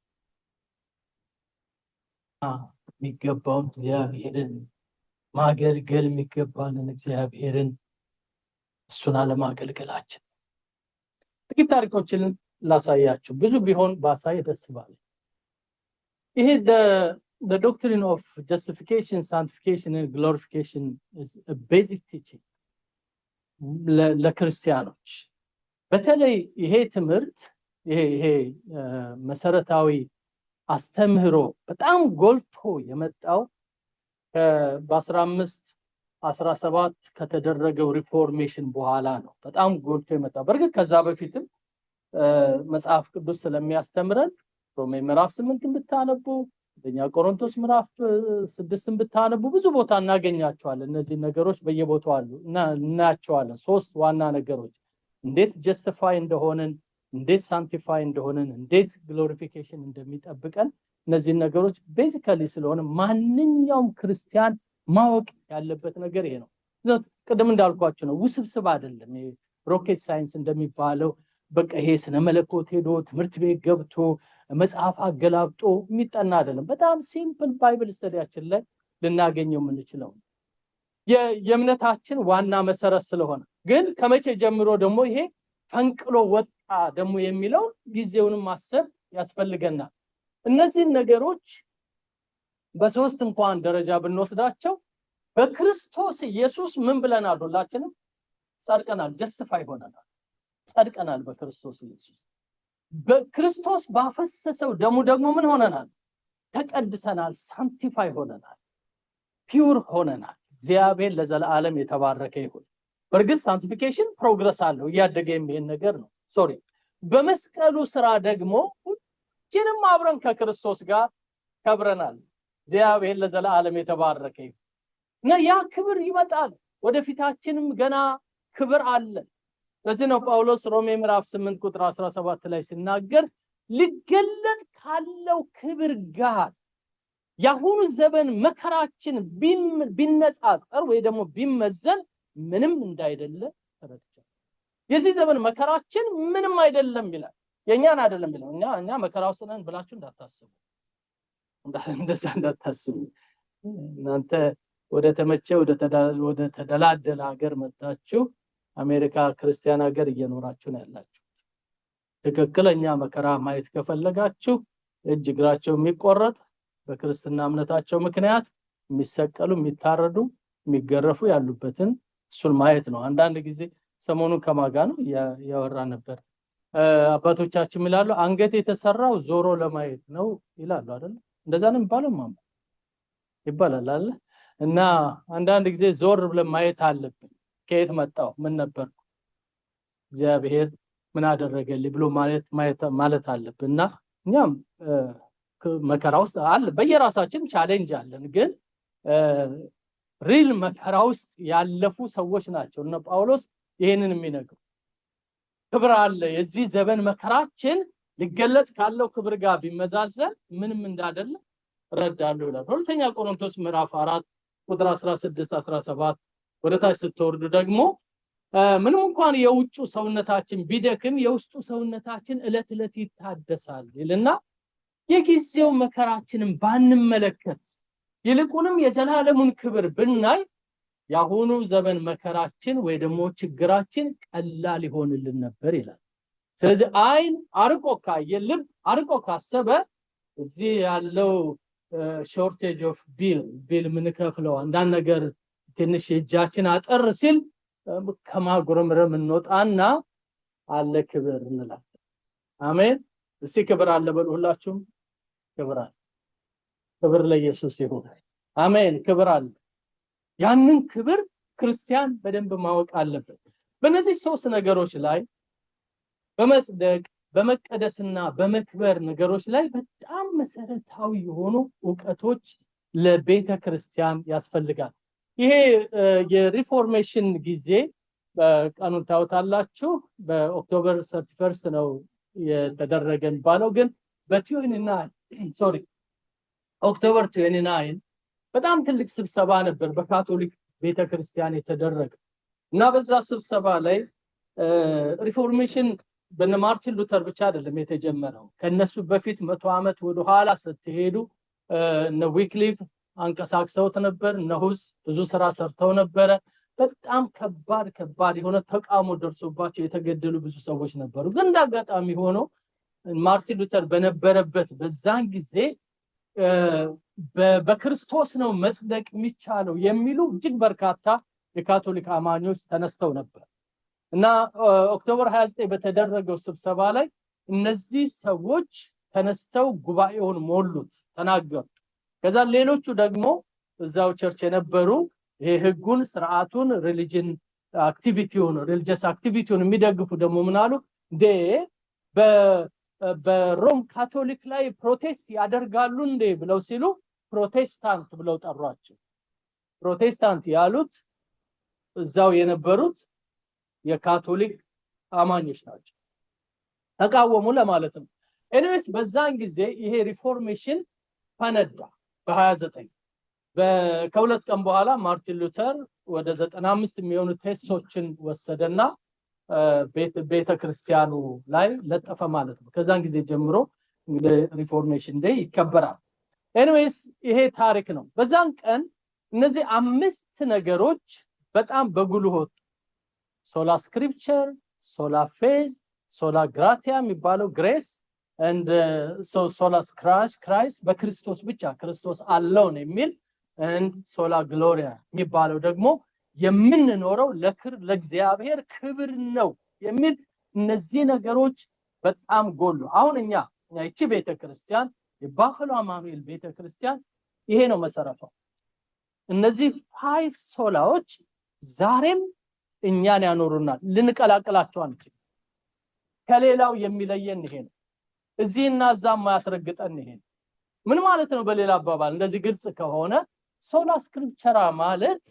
የሚገባውን እግዚአብሔርን ማገልገል የሚገባንን እግዚአብሔርን እሱን አለማገልገላችን። ጥቂት ታሪኮችን ላሳያችሁ። ብዙ ቢሆን ባሳይ ደስ ባለ። ይሄ the doctrine of justification, sanctification and glorification is a basic teaching ለክርስቲያኖች። በተለይ ይሄ ትምህርት ይሄ መሰረታዊ አስተምህሮ በጣም ጎልቶ የመጣው በ1517 ከተደረገው ሪፎርሜሽን በኋላ ነው። በጣም ጎልቶ የመጣው። በርግጥ ከዛ በፊትም መጽሐፍ ቅዱስ ስለሚያስተምረን ሮሜ ምዕራፍ 8 ብታነቡ፣ አንደኛ ቆሮንቶስ ምዕራፍ 6 ብታነቡ ብዙ ቦታ እናገኛቸዋለን። እነዚህ ነገሮች በየቦታው አሉ እና እናያቸዋለን። 3 ዋና ነገሮች እንዴት ጀስቲፋይ እንደሆነን፣ እንዴት ሳንቲፋይ እንደሆነን እንዴት ግሎሪፊኬሽን እንደሚጠብቀን እነዚህ ነገሮች ቤዚካሊ ስለሆነ ማንኛውም ክርስቲያን ማወቅ ያለበት ነገር ይሄ ነው። ቅድም እንዳልኳችሁ ነው፣ ውስብስብ አይደለም። ሮኬት ሳይንስ እንደሚባለው በቃ ይሄ ስነ መለኮት ሄዶ ትምህርት ቤት ገብቶ መጽሐፍ አገላብጦ የሚጠና አይደለም። በጣም ሲምፕል ባይብል ስተዲያችን ላይ ልናገኘው የምንችለው የእምነታችን ዋና መሰረት ስለሆነ ግን ከመቼ ጀምሮ ደግሞ ይሄ ፈንቅሎ ወጣ ደግሞ የሚለው ጊዜውንም ማሰብ ያስፈልገናል። እነዚህ ነገሮች በሶስት እንኳን ደረጃ ብንወስዳቸው በክርስቶስ ኢየሱስ ምን ብለናል? ሁላችንም ጸድቀናል፣ ጀስቲፋይ ሆነናል፣ ጸድቀናል በክርስቶስ ኢየሱስ። በክርስቶስ ባፈሰሰው ደሙ ደግሞ ምን ሆነናል? ተቀድሰናል፣ ሳንቲፋይ ሆነናል፣ ፒውር ሆነናል። እግዚአብሔር ለዘላለም የተባረከ ይሁን። በርግጥ ሳንቲፊኬሽን ፕሮግረስ አለው፣ እያደገ የሚሄድ ነገር ነው። በመስቀሉ ስራ ደግሞ ሁላችንም አብረን ከክርስቶስ ጋር ከብረናል። እግዚአብሔር ለዘላለም የተባረከ ይሁን እና ያ ክብር ይመጣል። ወደፊታችንም ገና ክብር አለ። ለዚህ ነው ጳውሎስ ሮሜ ምዕራፍ 8 ቁጥር 17 ላይ ሲናገር ሊገለጥ ካለው ክብር ጋር ያሁኑ ዘመን መከራችን ቢነጻጸር ወይ ደግሞ ቢመዘን ምንም እንዳይደለ ተረድቻለሁ። የዚህ ዘመን መከራችን ምንም አይደለም ይላል። የኛን አይደለም ይላል። እኛ መከራ ውስጥ ነን ብላችሁ እንዳታስቡ፣ እንደዛ እንዳታስቡ። እናንተ ወደ ተመቸ ወደ ተደላደለ ሀገር መጣችሁ አሜሪካ ክርስቲያን ሀገር እየኖራችሁ ነው ያላችሁት። ትክክለኛ መከራ ማየት ከፈለጋችሁ እጅ እግራቸው የሚቆረጥ በክርስትና እምነታቸው ምክንያት የሚሰቀሉ የሚታረዱ የሚገረፉ ያሉበትን እሱን ማየት ነው። አንዳንድ ጊዜ ሰሞኑን ከማጋ ነው ያወራ ነበር። አባቶቻችን ይላሉ አንገት የተሰራው ዞሮ ለማየት ነው ይላሉ አይደል? እንደዛ ነው የሚባለው ማማ ይባላል አይደል? እና አንዳንድ ጊዜ ዞር ብለን ማየት አለብን። ከየት መጣው ምን ነበር እግዚአብሔር ምን አደረገልኝ ብሎ ማለት አለብንና እኛም መከራ ውስጥ አለ፣ በየራሳችን ቻሌንጅ አለን። ግን ሪል መከራ ውስጥ ያለፉ ሰዎች ናቸው እነ ጳውሎስ ይሄንን የሚነግሩ። ክብር አለ። የዚህ ዘመን መከራችን ሊገለጥ ካለው ክብር ጋር ቢመዛዘን ምንም እንዳይደለ ረዳለሁ ይላል። ሁለተኛ ቆሮንቶስ ምዕራፍ 4 ቁጥር 16 17 ወደታች ስትወርዱ ደግሞ ምንም እንኳን የውጩ ሰውነታችን ቢደክም የውስጡ ሰውነታችን እለት እለት ይታደሳል ይልና የጊዜው መከራችንን ባንመለከት ይልቁንም የዘላለሙን ክብር ብናይ ያሁኑ ዘመን መከራችን ወይ ደግሞ ችግራችን ቀላል ይሆንልን ነበር ይላል። ስለዚህ አይን አርቆ ካየ ልብ አርቆ ካሰበ እዚህ ያለው ሾርቴጅ ኦፍ ቢል ምን ከፍለው አንዳንድ ነገር ትንሽ እጃችን አጠር ሲል ከማጉረምረም እንወጣና አለ ክብር እንላለን። አሜን። እሺ ክብር አለ በሉ ሁላችሁም ክብር አለ። ክብር ለኢየሱስ ይሁን። አሜን። ክብር አለ። ያንን ክብር ክርስቲያን በደንብ ማወቅ አለበት። በእነዚህ ሶስት ነገሮች ላይ በመጽደቅ በመቀደስና በመክበር ነገሮች ላይ በጣም መሰረታዊ የሆኑ ዕውቀቶች ለቤተ ክርስቲያን ያስፈልጋል። ይሄ የሪፎርሜሽን ጊዜ በቀኑን ታውታላችሁ በኦክቶበር 31 ነው የተደረገ የሚባለው፣ ግን ኦክቶበር 29 በጣም ትልቅ ስብሰባ ነበር በካቶሊክ ቤተክርስቲያን የተደረገ እና በዛ ስብሰባ ላይ ሪፎርሜሽን በነ ማርቲን ሉተር ብቻ አይደለም የተጀመረው። ከነሱ በፊት 100 ዓመት ወደ ኋላ ስትሄዱ እነ ዊክሊፍ አንቀሳቅሰውት ነበር። እነሁስ ብዙ ስራ ሰርተው ነበር። በጣም ከባድ የሆነ ተቃውሞ ደርሶባቸው የተገደሉ ብዙ ሰዎች ነበሩ። ግን እንዳጋጣሚ ሆኖ ማርቲን ሉተር በነበረበት በዛን ጊዜ በክርስቶስ ነው መጽደቅ የሚቻለው የሚሉ እጅግ በርካታ የካቶሊክ አማኞች ተነስተው ነበር እና ኦክቶበር 29 በተደረገው ስብሰባ ላይ እነዚህ ሰዎች ተነስተው ጉባኤውን ሞሉት፣ ተናገሩ። ከዛ ሌሎቹ ደግሞ እዛው ቸርች የነበሩ ይሄ ህጉን ስርዓቱን ሪሊጂየስ አክቲቪቲውን የሚደግፉ ደግሞ ምን አሉ እንዴ በሮም ካቶሊክ ላይ ፕሮቴስት ያደርጋሉ እንዴ ብለው ሲሉ ፕሮቴስታንት ብለው ጠሯቸው። ፕሮቴስታንት ያሉት እዛው የነበሩት የካቶሊክ አማኞች ናቸው። ተቃወሙ ለማለት ነው። ኤኒዌይስ በዛን ጊዜ ይሄ ሪፎርሜሽን ፈነዳ በ29 ከሁለት ቀን በኋላ ማርቲን ሉተር ወደ 95 የሚሆኑ ቴስቶችን ወሰደና ቤተክርስቲያኑ ላይ ለጠፈ ማለት ነው። ከዛን ጊዜ ጀምሮ ሪፎርሜሽን ዴይ ይከበራል። ኤኒዌይስ ይሄ ታሪክ ነው። በዛን ቀን እነዚህ 5 ነገሮች በጣም በጉልህ ወጡ። ሶላ ስክሪፕቸር፣ ሶላ ፌዝ፣ ሶላ ግራቲያ የሚባለው ግሬስ and ሶላ ክራይስት በክርስቶስ ብቻ ክርስቶስ አለውን የሚል and ሶላ ግሎሪያ የሚባለው ደግሞ የምንኖረው ለእግዚአብሔር ክብር ነው የሚል እነዚህ ነገሮች በጣም ጎሉ። አሁን እኛ እቺ ቤተክርስቲያን የባህሉ አማኑኤል ቤተክርስቲያን ይሄ ነው መሰረቷ። እነዚህ 5 ሶላዎች ዛሬም እኛን ያኖሩናል። ልንቀላቅላቸው አንችልም። ከሌላው የሚለየን ይሄ ነው። እዚህና እዛም ማያስረግጠን ይሄ ነው። ምን ማለት ነው? በሌላ አባባል እንደዚህ ግልጽ ከሆነ ሶላ ስክሪፕቸራ ማለት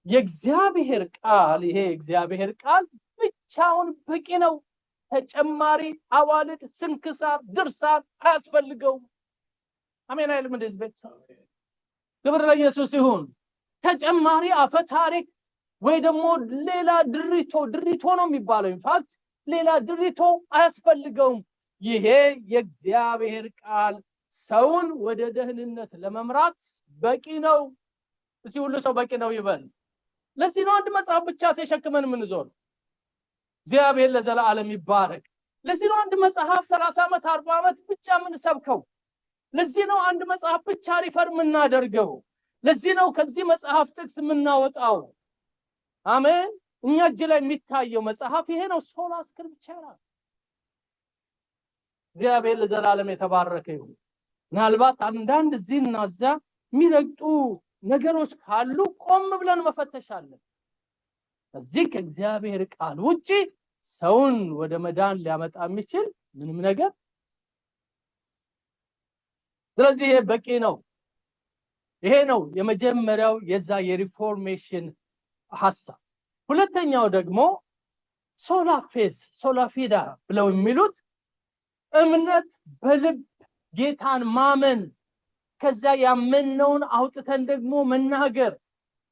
የእግዚአብሔር ቃል፣ ይሄ እግዚአብሔር ቃል ብቻውን በቂ ነው። ተጨማሪ አዋልድ፣ ስንክሳር፣ ድርሳን አያስፈልገውም። አሜን አይልም? እንደዚህ ቤት ክብር ለኢየሱስ ይሁን። ተጨማሪ አፈ ታሪክ ወይ ደግሞ ሌላ ድሪቶ ነው የሚባለው። ኢንፋክት ሌላ ድሪቶ አያስፈልገውም። ይሄ የእግዚአብሔር ቃል ሰውን ወደ ደህንነት ለመምራት በቂ ነው። እዚህ ሁሉ ሰው በቂ ነው ይበል። ለዚህ ነው አንድ መጽሐፍ ብቻ ተሸክመን የምንዞር። እግዚአብሔር ለዘላለም ይባረክ። ለዚህ ነው አንድ መጽሐፍ 30 ዓመት 40 ዓመት ብቻ የምንሰብከው። ለዚህ ነው አንድ መጽሐፍ ብቻ ሪፈር የምናደርገው። ለዚህ ነው ከዚህ መጽሐፍ ጥቅስ የምናወጣው። አሜን። እኛ እጅ ላይ የሚታየው መጽሐፍ ይሄ ነው፣ ሶላ ስክሪፕቸራ። እግዚአብሔር ለዘላለም የተባረከ ይሁን። ምናልባት አንዳንድ እዚህና እዛ የሚረግጡ ነገሮች ካሉ ቆም ብለን መፈተሽ አለን። እዚህ ከእግዚአብሔር ቃል ውጪ ሰውን ወደ መዳን ሊያመጣ የሚችል ምንም ነገር። ስለዚህ ይሄ በቂ ነው። ይሄ ነው የመጀመሪያው የዛ የሪፎርሜሽን ሐሳብ። ሁለተኛው ደግሞ ሶላ ፌዝ፣ ሶላ ፊዳ ብለው የሚሉት እምነት በልብ ጌታን ማመን፣ ከዛ ያመነውን አውጥተን ደግሞ መናገር።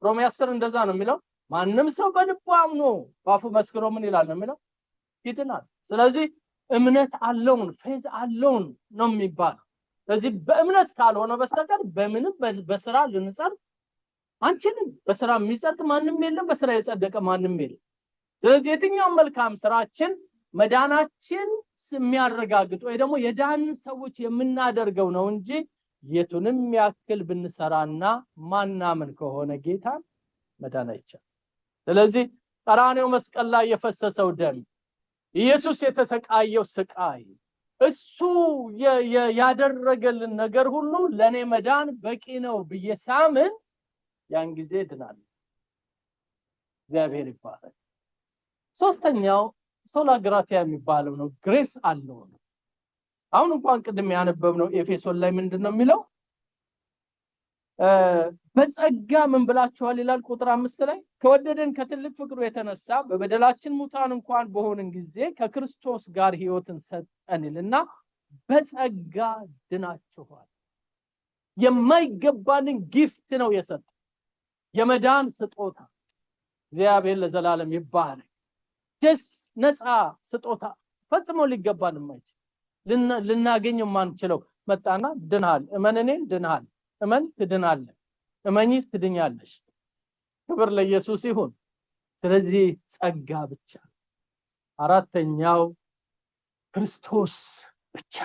ሮሜ 10 እንደዛ ነው የሚለው። ማንም ሰው በልቡ አምኖ ባፉ መስክሮ ምን ይላል ነው የሚለው? ይድናል። ስለዚህ እምነት አለውን ፌዝ አለውን ነው የሚባለው። ስለዚህ በእምነት ካልሆነ በስተቀር በምንም በስራ ልንጸድቅ አንችልም። በስራ የሚጸድቅ ማንም የለም፣ በስራ የጸደቀ ማንም የለም። ስለዚህ የትኛው መልካም ስራችን መዳናችን የሚያረጋግጥ ወይ ደግሞ የዳን ሰዎች የምናደርገው ነው እንጂ የቱንም ያክል ብንሰራና ማናምን ከሆነ ጌታን መዳን አይቻልም። ስለዚህ ቀራንዮ መስቀል ላይ የፈሰሰው ደም፣ ኢየሱስ የተሰቃየው ስቃይ፣ እሱ ያደረገልን ነገር ሁሉ ለኔ መዳን በቂ ነው ብዬ ሳምን ያን ጊዜ ድናለሁ። እግዚአብሔር ይባረክ። ሶስተኛው ሶላ ግራቲያ የሚባለው ነው። ግሬስ አለው ነው። አሁን እንኳን ቅድም ያነበብነው ኤፌሶን ላይ ምንድነው የሚለው? በጸጋ ምን ብላችኋል ይላል ቁጥር 5 ላይ። ከወደደን ከትልቅ ፍቅሩ የተነሳ በበደላችን ሙታን እንኳን በሆንን ጊዜ ከክርስቶስ ጋር ሕይወትን ሰጠንልና በጸጋ ድናችኋል። የማይገባንን ጊፍት ነው የሰጠ የመዳን ስጦታ። እግዚአብሔር ለዘላለም ይባረክ። ደስ ነፃ ስጦታ ፈጽሞ ሊገባን የማይችል ልናገኝ የማንችለው መጣና ድናል። እመነኔን ድናል። እመን ትድናለህ። እመኚ ትድኛለሽ። ክብር ለኢየሱስ ይሁን። ስለዚህ ጸጋ ብቻ። አራተኛው ክርስቶስ ብቻ።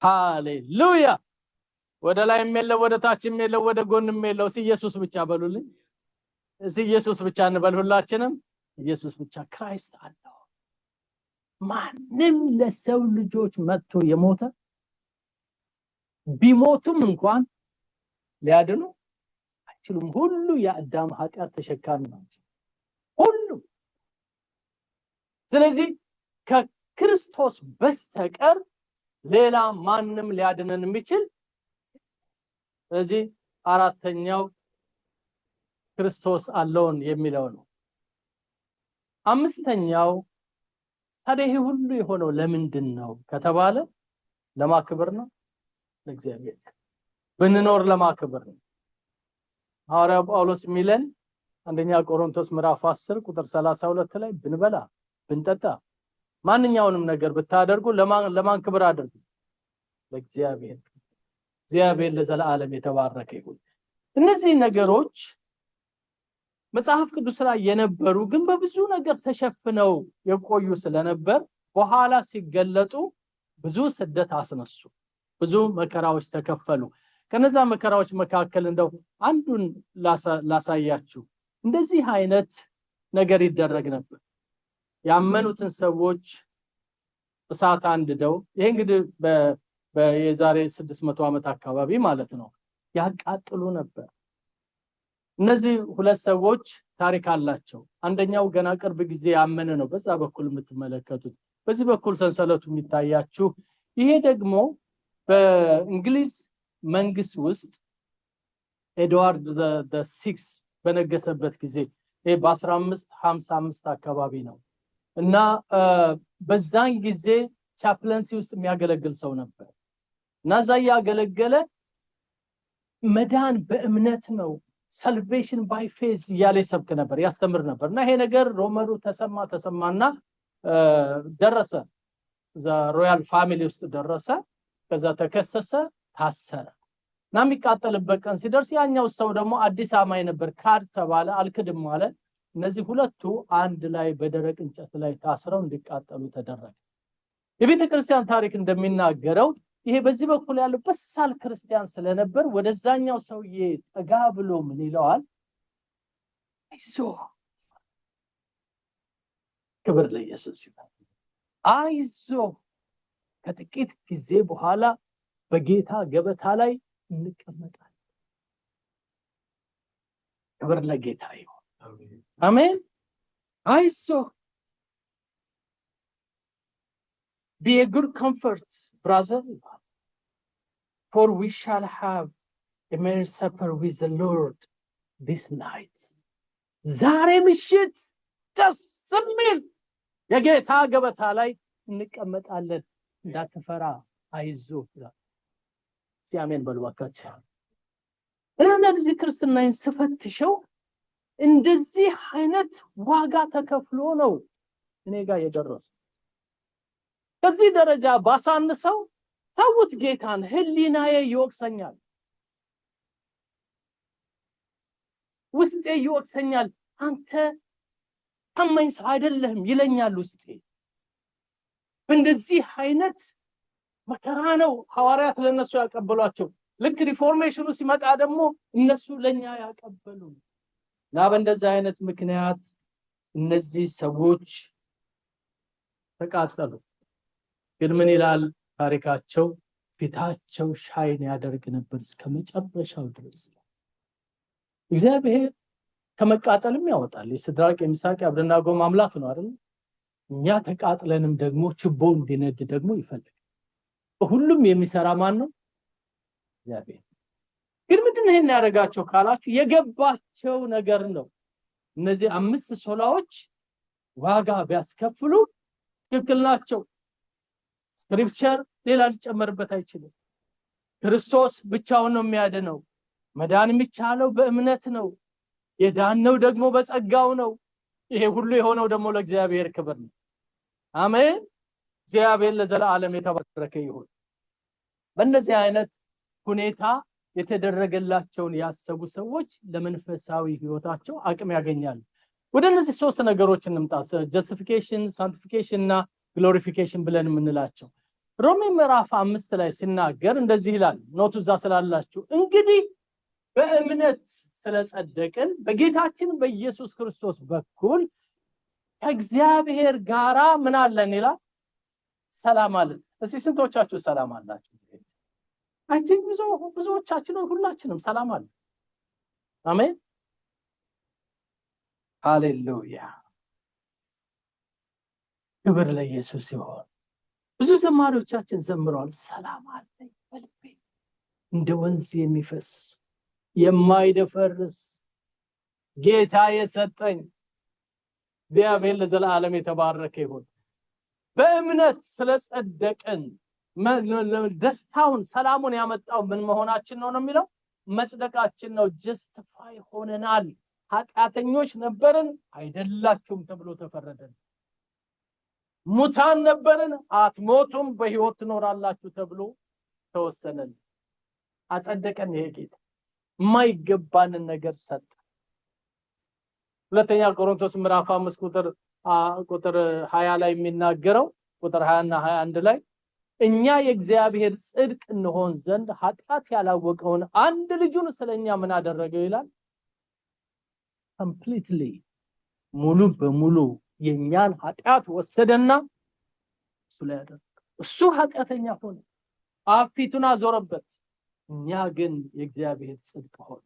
ሃሌሉያ። ወደ ላይም የለው ወደ ታችም የለው ወደ ጎንም የለው፣ ኢየሱስ ብቻ በሉልኝ። ኢየሱስ ብቻ እንበል ሁላችንም። ኢየሱስ ብቻ። ክራይስት አለው። ማንም ለሰው ልጆች መጥቶ የሞተ ቢሞቱም እንኳን ሊያድኑ አይችሉም። ሁሉ የአዳም ኃጢአት ተሸካሚ ናቸው ሁሉ። ስለዚህ ከክርስቶስ በስተቀር ሌላ ማንም ሊያድነን የሚችል። ስለዚህ አራተኛው ክርስቶስ አለውን የሚለው ነው። አምስተኛው ታዲያ ይሄ ሁሉ የሆነው ለምንድን ነው ከተባለ ለማክበር ነው። ለእግዚአብሔር ብንኖር ለማክበር ነው። ሐዋርያው ጳውሎስ ሚለን አንደኛ ቆሮንቶስ ምዕራፍ 10 ቁጥር 32 ላይ ብንበላ ብንጠጣ ማንኛውንም ነገር ብታደርጉ ለማን ክብር አድርጉ? ለእግዚአብሔር። እግዚአብሔር ለዘላለም የተባረከ ይሁን። እነዚህ ነገሮች መጽሐፍ ቅዱስ ላይ የነበሩ ግን በብዙ ነገር ተሸፍነው የቆዩ ስለነበር በኋላ ሲገለጡ ብዙ ስደት አስነሱ፣ ብዙ መከራዎች ተከፈሉ። ከነዛ መከራዎች መካከል እንደው አንዱን ላሳያችሁ። እንደዚህ አይነት ነገር ይደረግ ነበር። ያመኑትን ሰዎች እሳት አንድደው፣ ይሄ እንግዲህ በየዛሬ 600 ዓመት አካባቢ ማለት ነው፣ ያቃጥሉ ነበር። እነዚህ ሁለት ሰዎች ታሪክ አላቸው። አንደኛው ገና ቅርብ ጊዜ ያመነ ነው፣ በዛ በኩል የምትመለከቱት። በዚህ በኩል ሰንሰለቱ የሚታያችሁ ይሄ ደግሞ በእንግሊዝ መንግስት ውስጥ ኤድዋርድ ዘ ሲክስ በነገሰበት ጊዜ ይሄ በ1555 አካባቢ ነው እና በዛን ጊዜ ቻፕለንሲ ውስጥ የሚያገለግል ሰው ነበር እና እዛ ያገለገለ መዳን በእምነት ነው salvation by faith ያለ ሰብክ ነበር፣ ያስተምር ነበር። እና ይሄ ነገር ሮመሩ ተሰማና ደረሰ፣ እዛ ሮያል ፋሚሊ ውስጥ ደረሰ። ከዛ ተከሰሰ፣ ታሰረ። እና የሚቃጠልበት ቀን ሲደርስ ያኛው ሰው ደግሞ አዲስ አማኝ ነበር፣ ካድ ተባለ፣ አልክድም ማለት። እነዚህ ሁለቱ አንድ ላይ በደረቅ እንጨት ላይ ታስረው እንዲቃጠሉ ተደረገ። የቤተ ክርስቲያን ታሪክ እንደሚናገረው ይሄ በዚህ በኩል ያለው በሳል ክርስቲያን ስለነበር ወደዛኛው ሰውዬ ጠጋ ብሎ ምን ይለዋል? አይዞ፣ ክብር ለኢየሱስ ይሁን፣ አይዞ፣ ከጥቂት ጊዜ በኋላ በጌታ ገበታ ላይ እንቀመጣለን። ክብር ለጌታ ይሁን። አሜን። አይዞ፣ be a good comfort, brother, for we shall have a marriage supper with the Lord this night. ዛሬ ምሽት ደስ የሚል የጌታ ገበታ ላይ እንቀመጣለን፣ እንዳትፈራ አይዞ ይላል። ሲያሜን በልዋካቸው እና እዚህ ክርስትናን ስፈትሸው እንደዚህ አይነት ዋጋ ተከፍሎ ነው እኔ ጋር የደረሰው። ከዚህ ደረጃ ባሳንሰው ተውት ጌታን፣ ህሊናዬ ይወቅሰኛል፣ ውስጤ ይወቅሰኛል፣ አንተ ታማኝ ሰው አይደለህም ይለኛል ውስጤ። እንደዚህ አይነት መከራ ነው ሐዋርያት ለነሱ ያቀበሏቸው። ልክ ሪፎርሜሽኑ ሲመጣ ደግሞ እነሱ ለኛ ያቀበሉ እና በእንደዚህ አይነት ምክንያት እነዚህ ሰዎች ተቃጠሉ። ግን ምን ይላል ታሪካቸው? ፊታቸው ሻይን ያደርግ ነበር እስከ መጨረሻው ድረስ። እግዚአብሔር ከመቃጠልም ያወጣል። የሲድራቅ የሚሳቅ የአብደናጎ አምላክ ነው አይደል? እኛ ተቃጥለንም ደግሞ ችቦ እንዲነድ ደግሞ ይፈልጋል። ሁሉም የሚሰራ ማን ነው? እግዚአብሔር። ግን ምንድነው ይሄን ያደርጋቸው ካላችሁ የገባቸው ነገር ነው። እነዚህ 5 ሶላዎች ዋጋ ቢያስከፍሉ ትክክል ናቸው። ስክሪፕቸር ሌላ ሊጨመርበት አይችልም። ክርስቶስ ብቻውን ነው የሚያድነው። መዳን የሚቻለው በእምነት ነው። የዳነው ደግሞ በጸጋው ነው። ይሄ ሁሉ የሆነው ደግሞ ለእግዚአብሔር ክብር ነው። አሜን። እግዚአብሔር ለዘላለም የተባረከ ይሁን። በእነዚህ አይነት ሁኔታ የተደረገላቸውን ያሰቡ ሰዎች ለመንፈሳዊ ህይወታቸው አቅም ያገኛሉ። ወደ እነዚህ 3 ነገሮች እንምጣ። ጀስቲፊኬሽን፣ ሳንቲፊኬሽን እና ግሎሪፊኬሽን ብለን የምንላቸው ሮሜ ምዕራፍ 5 ላይ ሲናገር እንደዚህ ይላል። ኖቱ እዛ ስላላችሁ እንግዲህ በእምነት ስለጸደቅን በጌታችን በኢየሱስ ክርስቶስ በኩል ከእግዚአብሔር ጋራ ምን አለን ይላል? ሰላም አለን። እስኪ ስንቶቻችሁ ሰላም አላችሁ? አይ ቲንክ ብዙዎቻችን ሁላችንም ሰላም አለን። አሜን ሃሌሉያ። ክብር ለኢየሱስ ይሁን። ብዙ ዘማሪዎቻችን ዘምረዋል። ሰላም አለኝ በልቤ እንደ ወንዝ የሚፈስ የማይደፈርስ ጌታ የሰጠኝ እግዚአብሔር ለዘላለም የተባረከ ይሁን። በእምነት ስለጸደቅን ደስታውን ሰላሙን ያመጣው ምን መሆናችን ነው የሚለው መጽደቃችን ነው። ጀስቲፋይ ሆነናል። ኃጢአተኞች ነበርን አይደላችሁም ተብሎ ተፈረደን። ሙታን ነበርን አትሞቱም በሕይወት ትኖራላችሁ ተብሎ ተወሰነን። አጸደቀን። ይሄ ጌታ የማይገባንን ነገር ሰጠ። ሁለተኛ ቆሮንቶስ ምዕራፍ 5 ቁጥር 20 ላይ የሚናገረው ቁጥር 20 እና 21 ላይ እኛ የእግዚአብሔር ጽድቅ እንሆን ዘንድ ኃጢአት ያላወቀውን አንድ ልጁን ስለኛ ምን አደረገው ይላል። ኮምፕሊትሊ ሙሉ በሙሉ የኛን ኃጢአት ወሰደና እሱ ላይ አደረገ። እሱ ኃጢአተኛ ሆነ፣ አፊቱን አዞረበት። እኛ ግን የእግዚአብሔር ጽድቅ ሆነ።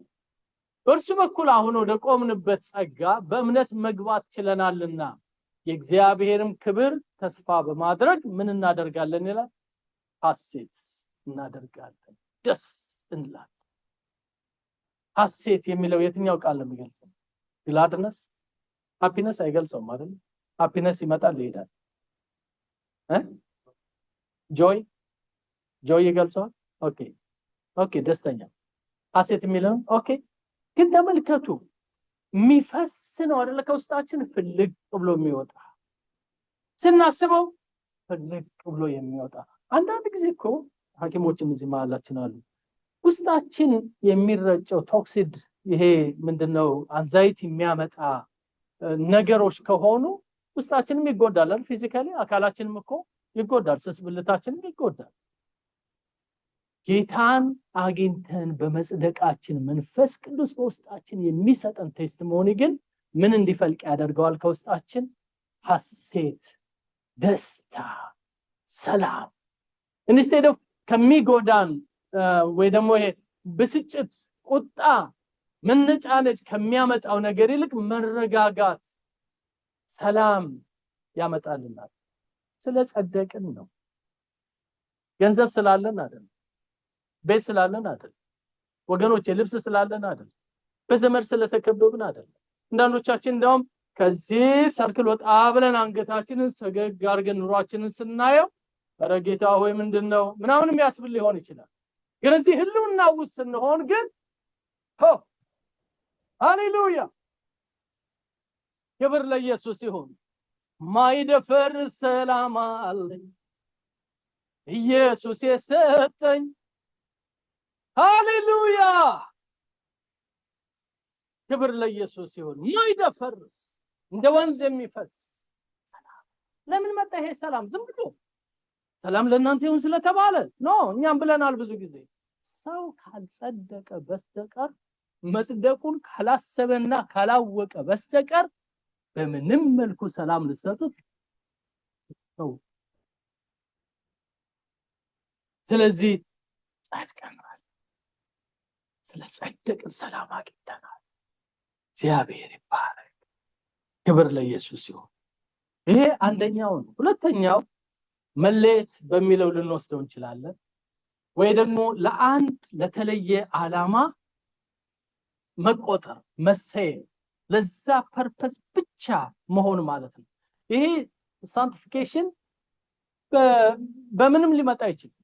በእርሱ በኩል አሁን ወደ ቆምንበት ጸጋ በእምነት መግባት ችለናልና የእግዚአብሔርም ክብር ተስፋ በማድረግ ምን እናደርጋለን ይላል? ሐሴት እናደርጋለን፣ ደስ እንላለን። ሐሴት የሚለው የትኛው ቃል ነው የሚገልጸው? ግላድነስ ሃፒነስ አይገልጸውም አይደል? ሃፒነስ ይመጣል ይሄዳል። ጆይ ይገልጸዋል። ኦኬ ደስተኛ። ሐሴት የሚለው ኦኬ። ግን ተመልከቱ የሚፈስ ነው አይደል? ከውስጣችን ፍልቅ ብሎ የሚወጣ ስናስበው ፍልቅ ብሎ የሚወጣ። አንዳንድ ጊዜ እኮ ሐኪሞችም እዚህ መሀላችን አሉ። ውስጣችን የሚረጨው ቶክሲድ ይሄ ምንድነው አንዛይቲ የሚያመጣ ነገሮች ከሆኑ ውስጣችንም ይጎዳል። ፊዚካሊ አካላችንም እኮ ይጎዳል። ስስብልታችንም ይጎዳል። ጌታን አግኝተን በመጽደቃችን መንፈስ ቅዱስ በውስጣችን የሚሰጠን ቴስቲሞኒ ግን ምን እንዲፈልቅ ያደርገዋል? ከውስጣችን ሐሴት፣ ደስታ፣ ሰላም ኢንስቴድ ኦፍ ከሚጎዳን ወይ ደግሞ ይሄ ብስጭት፣ ቁጣ፣ መነጫነጭ ከሚያመጣው ነገር ይልቅ መረጋጋት፣ ሰላም ያመጣልናል። ስለጸደቅን ነው። ገንዘብ ስላለን አይደለም፣ ቤት ስላለን አይደለም፣ ወገኖች ልብስ ስላለን አይደለም፣ በዘመድ ስለተከበብን አይደለም። አንዳንዶቻችን እንደውም ከዚህ ሰርክል ወጣ ብለን አንገታችንን ሰገግ አድርገን ኑሯችንን ስናየው ኧረ ጌታ ሆይ ምንድነው ምናምን የሚያስብል ሊሆን ይችላል። ግን እዚህ ህልውና ውስጥ ስንሆን ግን ሃሌሉያ ክብር ለኢየሱስ ይሁን። ማይደፈር ሰላም አለኝ ኢየሱስ የሰጠኝ። ሃሌሉያ ክብር ለኢየሱስ ይሁን። ማይደፈርስ እንደ ወንዝ የሚፈስ ሰላም። ለምን መጣ ይሄ ሰላም? ዝም ብሎ ሰላም ለእናንተ ይሁን ስለተባለ ነው። እኛም ብለናል ብዙ ጊዜ። ሰው ካልጸደቀ በስተቀር መጽደቁን ካላሰበና ካላወቀ በስተቀር በምንም መልኩ ሰላም ልሰጡት ነው። ስለዚህ ጸድቀናል። ስለጸደቅን ሰላም አግኝተናል። እግዚአብሔር ይባረክ። ክብር ለኢየሱስ ይሁን። ይሄ አንደኛው ነው። ሁለተኛው መለየት በሚለው ልንወስደው እንችላለን። ወይ ደግሞ ለአንድ ለተለየ ዓላማ መቆጠር፣ መሰየም፣ ለዛ ፐርፐስ ብቻ መሆን ማለት ነው። ይሄ ሳንቲፊኬሽን በምንም ሊመጣ ይችላል።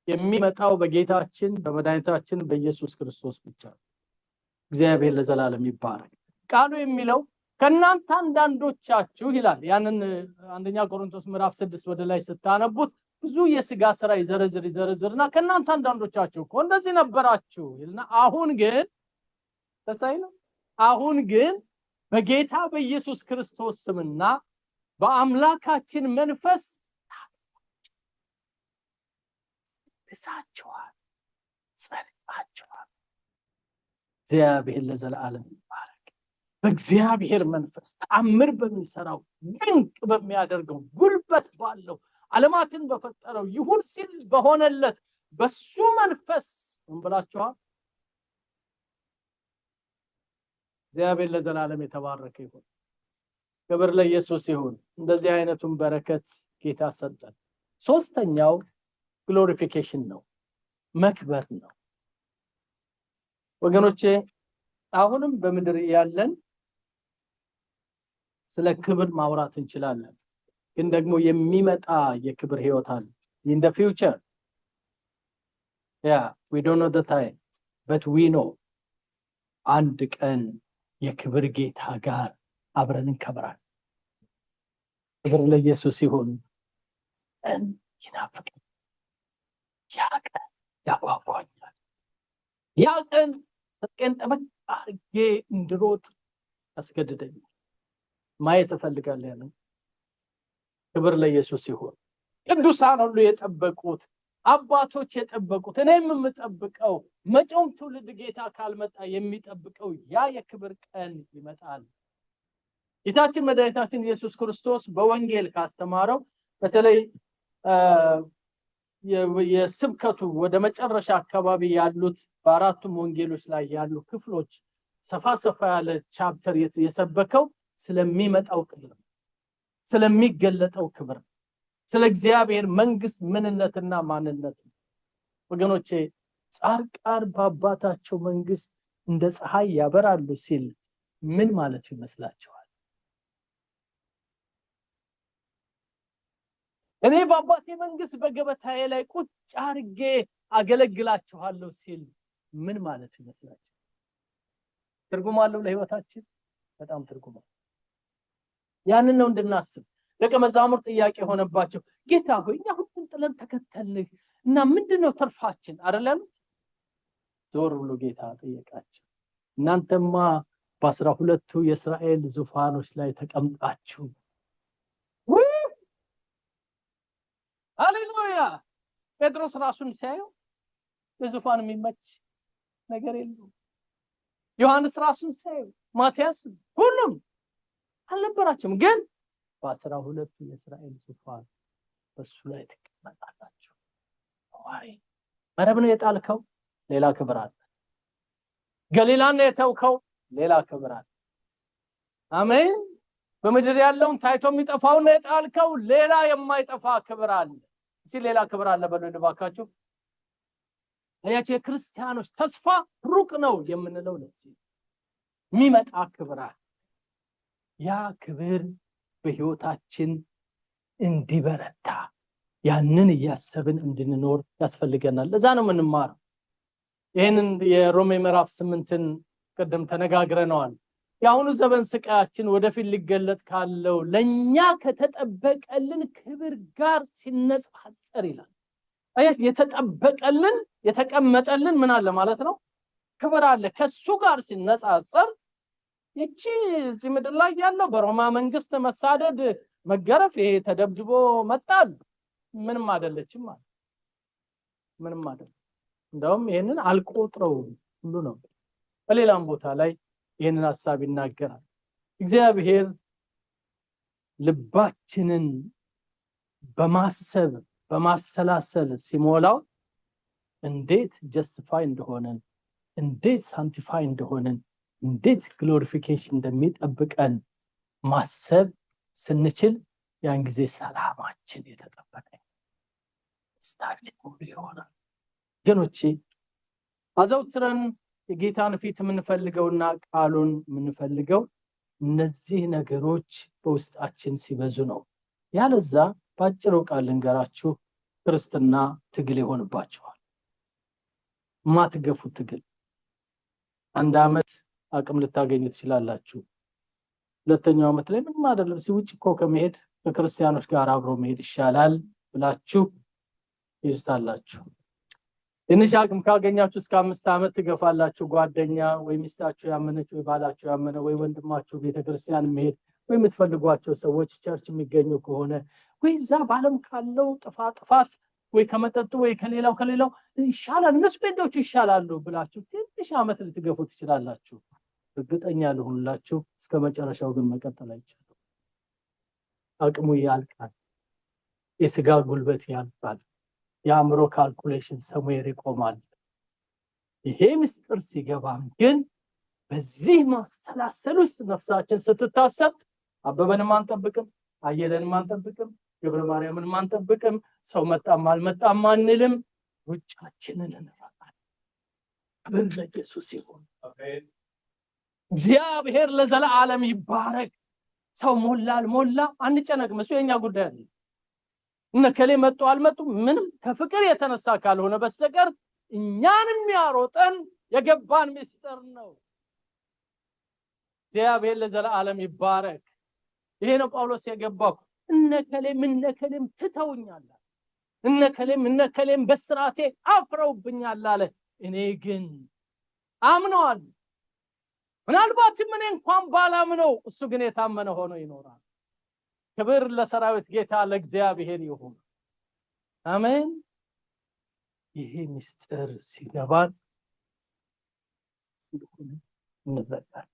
የሚመጣው በጌታችን በመድኃኒታችን በኢየሱስ ክርስቶስ ብቻ ነው። እግዚአብሔር ለዘላለም ይባረክ። ቃሉ የሚለው ከናንተ አንዳንዶቻችሁ ይላል። ያንን አንደኛ ቆሮንቶስ ምዕራፍ 6 ወደ ላይ ስታነቡት ብዙ የሥጋ ሥራ ይዘረዝርና ከናንተ አንዳንዶቻችሁ እኮ እንደዚህ ነበራችሁ ይልና አሁን ግን ተሳይለው አሁን ግን በጌታ በኢየሱስ ክርስቶስ ስምና በአምላካችን መንፈስ ተሳችኋል፣ ጸድቃችኋል። እግዚአብሔር ለዘላለም ይባረክ። በእግዚአብሔር መንፈስ ተአምር በሚሰራው ድንቅ በሚያደርገው ጉልበት ባለው ዓለማትን በፈጠረው ይሁን ሲል በሆነለት በሱ መንፈስ ምን ብላችኋል? እግዚአብሔር ለዘላለም የተባረከ ይሁን። ክብር ለኢየሱስ ይሁን። እንደዚህ አይነቱን በረከት ጌታ ሰጠን። ሶስተኛው ግሎሪፊኬሽን ነው፣ መክበር ነው። ወገኖቼ አሁንም በምድር ያለን ስለ ክብር ማውራት እንችላለን ግን ደግሞ የሚመጣ የክብር ህይወት አለ in the future yeah we don't know the time but we know አንድ ቀን የክብር ጌታ ጋር አብረን እንከብራለን ክብር ለኢየሱስ ይሁን ይናፍቅ ያ ቀን ያጓጓኛል ያ ቀን ተቀንጠበቅ አርጌ እንድሮጥ አስገድደኝ ማየት እፈልጋለሁ ያለው ክብር ለኢየሱስ ይሁን ቅዱሳን ሁሉ የጠበቁት አባቶች የጠበቁት እኔም የምጠብቀው መጪው ትውልድ ጌታ ካልመጣ የሚጠብቀው ያ የክብር ቀን ይመጣል ጌታችን መድኃኒታችን ኢየሱስ ክርስቶስ በወንጌል ካስተማረው በተለይ የስብከቱ ወደ መጨረሻ አካባቢ ያሉት በአራቱም ወንጌሎች ላይ ያሉ ክፍሎች ሰፋ ያለ ቻፕተር የሰበከው ስለሚመጣው ክብር ስለሚገለጠው ክብር ስለ እግዚአብሔር መንግስት ምንነትና ማንነት ወገኖቼ ጻድቃን በአባታቸው መንግስት እንደ ፀሐይ ያበራሉ ሲል ምን ማለት ይመስላችኋል እኔ በአባቴ መንግስት በገበታዬ ላይ ቁጭ አርጌ አገለግላችኋለሁ ሲል ምን ማለት ይመስላችኋል ትርጉም አለው ለህይወታችን በጣም ትርጉም አለው ያንን ነው እንድናስብ ደቀ መዛሙርት ጥያቄ ሆነባቸው ጌታ ሆይ እኛ ሁሉን ጥለን ተከተልንህ እና ምንድነው ትርፋችን አይደለም ዞር ብሎ ጌታ ጠየቃቸው እናንተማ በ12ቱ የእስራኤል ዙፋኖች ላይ ተቀምጣችሁ ሃሌሉያ ጴጥሮስ ራሱን ሲያየው በዙፋን የሚመች ነገር የለው ዮሐንስ ራሱን ሲያየው ማቲያስ ሁሉም አልነበራቸውም ግን በ12ቱ የእስራኤል ዙፋን በሱ ላይ ተቀምጣላችሁ ዋይ መረብ ነው የጣልከው ሌላ ክብር አለ ገሊላን የተውከው ሌላ ክብር አለ አሜን በመድር ያለውን ታይቶ የሚጠፋው ነው የጣልከው ሌላ የማይጠፋ ክብር አለ እዚህ ሌላ ክብር አለ በሉ ልባካችሁ አያችሁ የክርስቲያኖች ተስፋ ሩቅ ነው የምንለው ለዚህ የሚመጣ ክብር አለ ያ ክብር በህይወታችን እንዲበረታ ያንን ያሰብን እንድንኖር ያስፈልገናል ለዛ ነው የምንማረው ይሄንን የሮሜ ምዕራፍ 8ን ቀደም ተነጋግረናል ያሁኑ ዘመን ስቃያችን ወደፊት ሊገለጥ ካለው ለኛ ከተጠበቀልን ክብር ጋር ሲነጻጸር ይላል አያት የተጠበቀልን የተቀመጠልን ምን አለ ማለት ነው ክብር አለ ከሱ ጋር ሲነጻጸር እቺ እዚህ ምድር ላይ ያለው በሮማ መንግስት መሳደድ መገረፍ ይሄ ተደብድቦ መጣል ምንም አይደለችም ማለት ምንም አይደለም እንደውም ይሄንን አልቆጥረው ሁሉ ነው በሌላም ቦታ ላይ ይሄንን ሐሳብ ይናገራል እግዚአብሔር ልባችንን በማሰብ በማሰላሰል ሲሞላው እንዴት ጀስቲፋይ እንደሆነን እንዴት ሳንቲፋይ እንደሆነን እንዴት ግሎሪፊኬሽን እንደሚጠብቀን ማሰብ ስንችል ያን ጊዜ ሰላማችን የተጠበቀ ስታችን ሁሉ ይሆናል ገኖቼ አዘውትረን የጌታን ፊት የምንፈልገውና ቃሉን የምንፈልገው እነዚህ ነገሮች በውስጣችን ሲበዙ ነው ያለዛ ባጭሩ ቃል እንገራችሁ ክርስትና ትግል ይሆንባችኋል ማትገፉ ትግል አንድ አመት አቅም ልታገኙ ትችላላችሁ ሁለተኛው አመት ላይ ምን ማደለም ሲውጭ እኮ ከመሄድ በክርስቲያኖች ጋር አብሮ መሄድ ይሻላል ብላችሁ ይስታላችሁ ትንሽ አቅም ካገኛችሁ እስከ 5 አመት ትገፋላችሁ ጓደኛ ወይ ሚስታችሁ ያመነች ወይ ባላችሁ ያመነ ወይ ወንድማችሁ ቤተክርስቲያን መሄድ ወይ የምትፈልጓቸው ሰዎች ቸርች የሚገኙ ከሆነ ወይ ዛ ባለም ካለው ጥፋት ወይ ከመጠጡ ወይ ከሌላው ይሻላል እነሱ ቤቶች ይሻላሉ ብላችሁ ትንሽ አመት ልትገፉ ትችላላችሁ እርግጠኛ ልሁንላችሁ እስከ መጨረሻው ግን መቀጠል አይቻልም አቅሙ ያልቃል የስጋ ጉልበት ያልቃል የአእምሮ ካልኩሌሽን ሰሙዌር ይቆማል ይሄ ምስጢር ሲገባም ግን በዚህ ማሰላሰል ውስጥ ነፍሳችን ስትታሰብ አበበንም አንጠብቅም አየለንም አንጠብቅም ገብረ ማርያምን አንጠብቅም ሰው መጣም አልመጣም አንልም ውጫችንን እንፈታለን ክብር ለኢየሱስ ይሁን አሜን እግዚአብሔር ለዘላለም ይባረክ ሰው ሞላ አንጨነቅም። እሱ የኛ ጉዳይ አይደለም። እነከሌ መጡ አልመጡ ምንም ከፍቅር የተነሳ ካልሆነ በስተቀር እኛንም ያሮጠን የገባን ምስጢር ነው። እግዚአብሔር ለዘላለም ይባረክ። ይሄ ነው ጳውሎስ የገባው። እነከሌም ትተውኛል፣ እነከሌም በስራቴ አፍረውብኛል አለ። እኔ ግን አምነዋል። ምናልባትም እኔ እንኳን ባላምነው እሱ ግን የታመነ ሆኖ ይኖራል። ክብር ለሰራዊት ጌታ ለእግዚአብሔር ይሁን። አሜን። ይሄ ምስጢር ሲገባን እንዘጋለን።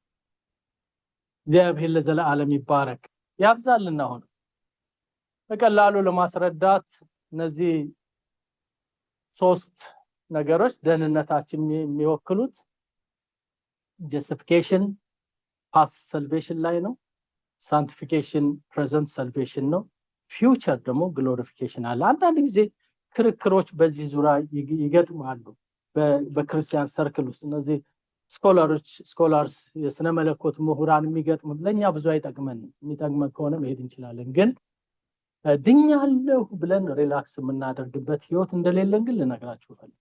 እግዚአብሔር ለዘላለም ይባረክ ያብዛልና። ሆነ በቀላሉ ለማስረዳት እነዚህ ሶስት ነገሮች ደህንነታችን የሚወክሉት justification past salvation ላይ ነው፣ sanctification present salvation ነው፣ future ደግሞ glorification አለ። አንዳንድ ጊዜ ክርክሮች በዚህ ዙሪያ ይገጥማሉ በክርስቲያን ሰርክል ውስጥ። እነዚህ ስኮላርስ የስነ መለኮት ምሁራን የሚገጥሙት ለኛ ብዙ አይጠቅመንም። የሚጠቅመን ከሆነ መሄድ እንችላለን፣ ግን ድኛለሁ ብለን ሪላክስ የምናደርግበት ህይወት እንደሌለን ግን ልነግራችሁ ፈልጋለሁ።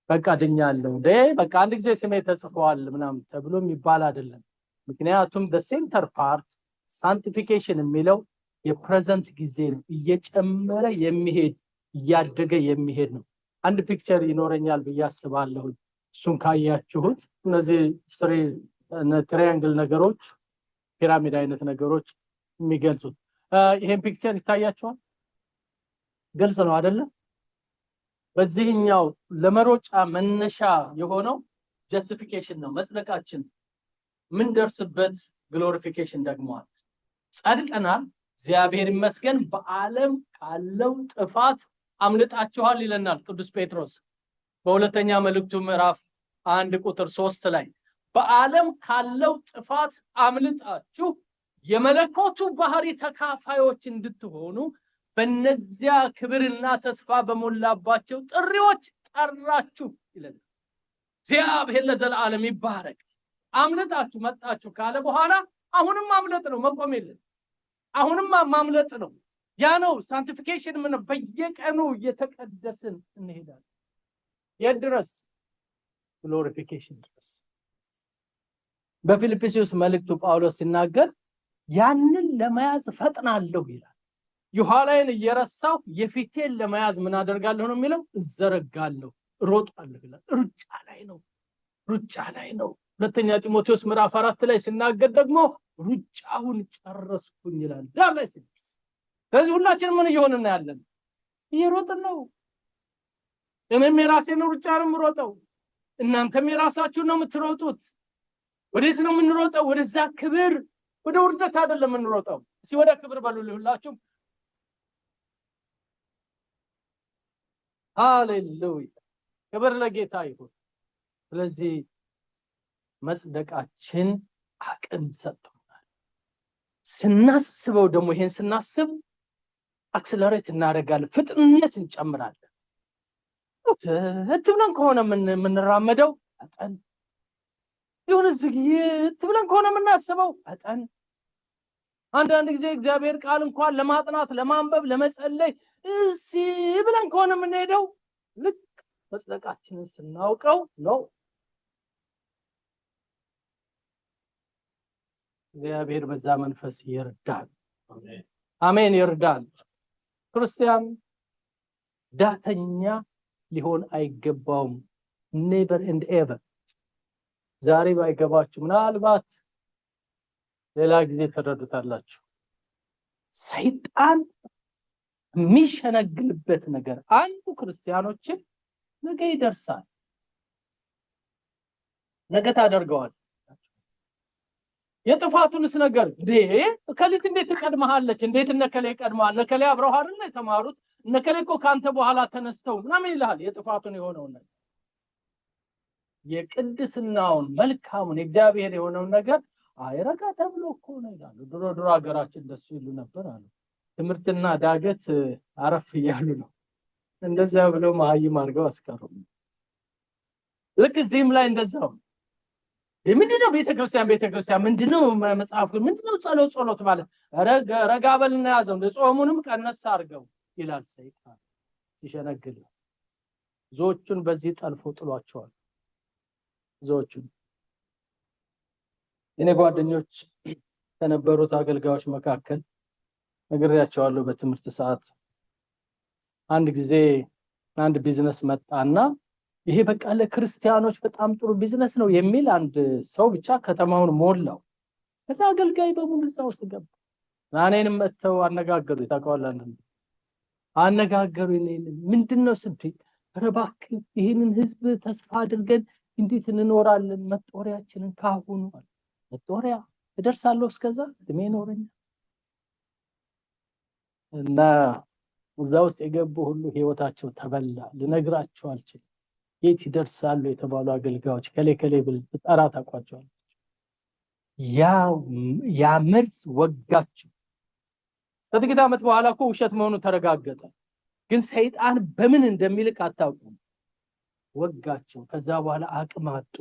በቃ ድኛለሁ በቃ አንድ ጊዜ ስሜ ተጽፏል ምናምን ተብሎ የሚባል አይደለም። ምክንያቱም the center part sanctification የሚለው የፕሬዘንት ጊዜ ነው፣ እየጨመረ የሚሄድ እያደገ የሚሄድ ነው። አንድ ፒክቸር ይኖረኛል ብዬ አስባለሁ። እሱን ካያችሁት እነዚህ ትሪያንግል ነገሮች፣ ፒራሚድ አይነት ነገሮች የሚገልጹት ይሄን ፒክቸር ይታያችኋል። ግልጽ ነው አይደለ? በዚህኛው ለመሮጫ መነሻ የሆነው justification ነው፣ መጽደቃችን። ምን ደርስበት glorification ደግሞ አለ። ጸድቀናል፣ እግዚአብሔር ይመስገን፣ በዓለም ካለው ጥፋት አምልጣችኋል ይለናል ቅዱስ ጴጥሮስ በሁለተኛ መልእክቱ ምዕራፍ 1 ቁጥር 3 ላይ። በዓለም ካለው ጥፋት አምልጣችሁ የመለኮቱ ባህሪ ተካፋዮች እንድትሆኑ በእነዚያ ክብርና ተስፋ በሞላባቸው ጥሪዎች ጠራችሁ ይላል። እግዚአብሔር ለዘላለም ይባረክ። አምልጣችሁ መጣችሁ ካለ በኋላ አሁንም ማምለጥ ነው፣ መቆም የለም። አሁንም ማምለጥ ነው። ያ ነው ሳንቲፊኬሽን። ምን በየቀኑ እየተቀደስን እንሄዳለን። የድረስ ግሎሪፊኬሽን ድረስ። በፊልጵስዩስ መልእክቱ ጳውሎስ ሲናገር ያንን ለመያዝ ፈጥናለሁ ይላል። የኋላዬን እየረሳሁ የፊቴን ለመያዝ ምን አደርጋለሁ ነው የሚለው? እዘረጋለሁ፣ እሮጣለሁ ይላል። ሩጫ ላይ ነው። ሁለተኛ ጢሞቴዎስ ምዕራፍ 4 ላይ ሲናገር ደግሞ ሩጫውን ጨረስኩኝ ይላል። ዳር ላይ ሲደርስ። ስለዚህ ሁላችንም ምን እየሆንን ያለን? እየሮጥን ነው። እኔም የራሴን ሩጫ ነው የምሮጠው፣ እናንተም የራሳችሁን ነው የምትሮጡት። ወዴት ነው የምንሮጠው? ወደዛ ክብር፣ ወደ ውርደት አይደለም የምንሮጠው። እስኪ ወደ ክብር በሉልኝ ሁላችሁም። ሃሌሉያ፣ ክብር ለጌታ ይሁን። ስለዚህ መጽደቃችን አቅም ሰጥቶናል። ስናስበው ደግሞ ይሄን ስናስብ አክሰለሬት እናደርጋለን፣ ፍጥነት እንጨምራለን። ብለን ከሆነ የምንራመደው አጠን ይሁን፣ ዝግየት ብለን ከሆነ የምናስበው አጠን። አንዳንድ ጊዜ እግዚአብሔር ቃል እንኳን ለማጥናት ለማንበብ ለመጸለይ ብለን ከሆነ የምንሄደው ልክ መጽደቃችንን ስናውቀው ነው። እግዚአብሔር በዛ መንፈስ ይርዳል። አሜን፣ ይርዳል። ክርስቲያን ዳተኛ ሊሆን አይገባውም። never and ever። ዛሬ ባይገባችሁ ምናልባት ሌላ ጊዜ ተረዱታላችሁ። ሰይጣን የሚሸነግልበት ነገር አንዱ ክርስቲያኖችን ነገ ይደርሳል፣ ነገ ታደርገዋል። የጥፋቱንስ ነገር ከሊት እንዴት ተቀድመሃለች? እንዴት እነከለ ይቀድማል? እነከለ አብረው አይደል የተማሩት? እነከለ እኮ ካንተ በኋላ ተነስተው ምናምን ይላል። የጥፋቱን የሆነው ነገር የቅድስናውን መልካሙን እግዚአብሔር የሆነው ነገር አይረጋ ተብሎ እኮ ነው ይላሉ። ድሮ ሀገራችን እንደሱ ይሉ ነበር አሉ። ትምርትና ዳገት አረፍ ይያሉ ነው። እንደዛ ብለው ማህይም አድርገው አስቀሩ። ልክ እዚህም ላይ እንደዛው ምንድነው ቤተክርስቲያን ምንድነው መጽሐፍ ምንድነው ጸሎት ማለት ረጋበልና ያዘው ጾሙንም ቀነስ አድርገው ይላል ሰይጣን ሲሸነግል ብዙዎቹን በዚህ ጠልፎ ጥሏቸዋል። ብዙዎቹን የኔ ጓደኞች ከነበሩት አገልጋዮች መካከል ነግሬያቸዋለሁ በትምህርት ሰዓት አንድ ጊዜ አንድ ቢዝነስ መጣና ይሄ በቃ ለክርስቲያኖች በጣም ጥሩ ቢዝነስ ነው የሚል አንድ ሰው ብቻ ከተማውን ሞላው። ከዛ አገልጋይ በሙሉ እዛው ውስጥ ገባ። እኔንም መተው አነጋገሩ ይታውቃል አነጋገሩ ምንድነው ስትይ ረባክ ይሄንን ህዝብ ተስፋ አድርገን እንዴት እንኖራለን መጦሪያችንን ካሁኑ መጦሪያ እደርሳለሁ እስከዛ እድሜ ኖረኛ እና እዛው ውስጥ የገቡ ሁሉ ህይወታቸው ተበላ። ልነግራቸው አልችልም የት ይደርሳሉ የተባሉ አገልጋዮች ከሌ ብል ተጣራ ታቋቸዋል። ያ መርዝ ወጋቸው። ከጥቂት ዓመት በኋላ እኮ ውሸት መሆኑ ተረጋገጠ። ግን ሰይጣን በምን እንደሚልክ አታውቁም። ወጋቸው። ከዛ በኋላ አቅም አጡ።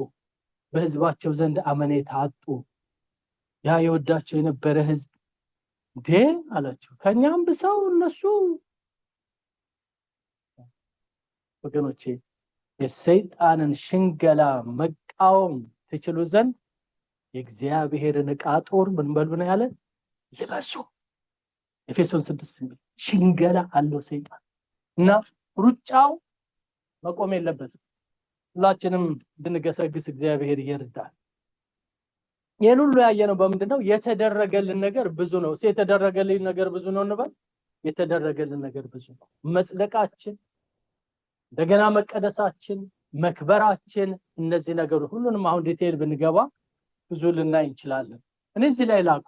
በህዝባቸው ዘንድ አመኔታ አጡ። ያ የወዳቸው የነበረ ህዝብ አላቸው ከኛም ብሰው እነሱ ወገኖቼ የሰይጣንን ሽንገላ መቃወም ትችሉ ዘንድ የእግዚአብሔርን ዕቃ ጦር ምን በሉ ነው ያለ ልበሱ። ኤፌሶን 6 ሽንገላ አለው ሰይጣን እና ሩጫው መቆም የለበትም። ሁላችንም እንድንገሰግስ እግዚአብሔር ይርዳል። ይሄን ሁሉ ያየነው በምንድነው? የተደረገልን ነገር ብዙ ነው። የተደረገልን ነገር ብዙ ነው እንበል። የተደረገልን ነገር ብዙ ነው። መጽደቃችን፣ እንደገና መቀደሳችን፣ መክበራችን እነዚህ ነገሮች ሁሉንም አሁን ዲቴል ብንገባ ብዙ ልናይ እንችላለን። እኔ እዚህ ላይ ላቁ።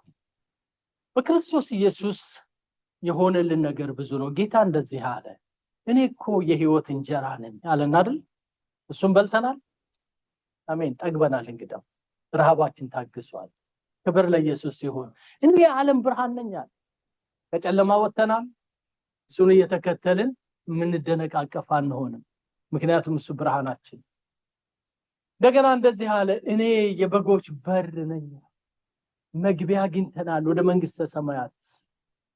በክርስቶስ ኢየሱስ የሆነልን ነገር ብዙ ነው። ጌታ እንደዚህ አለ እኔ እኮ የህይወት እንጀራ ነኝ አለን አይደል? እሱም በልተናል። አሜን። ጠግበናል። እንግዲህ ረሃባችን ታግሷል። ክብር ለኢየሱስ ይሁን። እኔ የዓለም ብርሃን ነኝ አለ። ከጨለማ ወጥተናል። እሱን እየተከተልን ምንደነቃቀፍ አንሆንም። ምክንያቱም እሱ ብርሃናችን። እንደገና እንደዚህ አለ እኔ የበጎች በር ነኝ። መግቢያ አግኝተናል ወደ መንግስተ ሰማያት።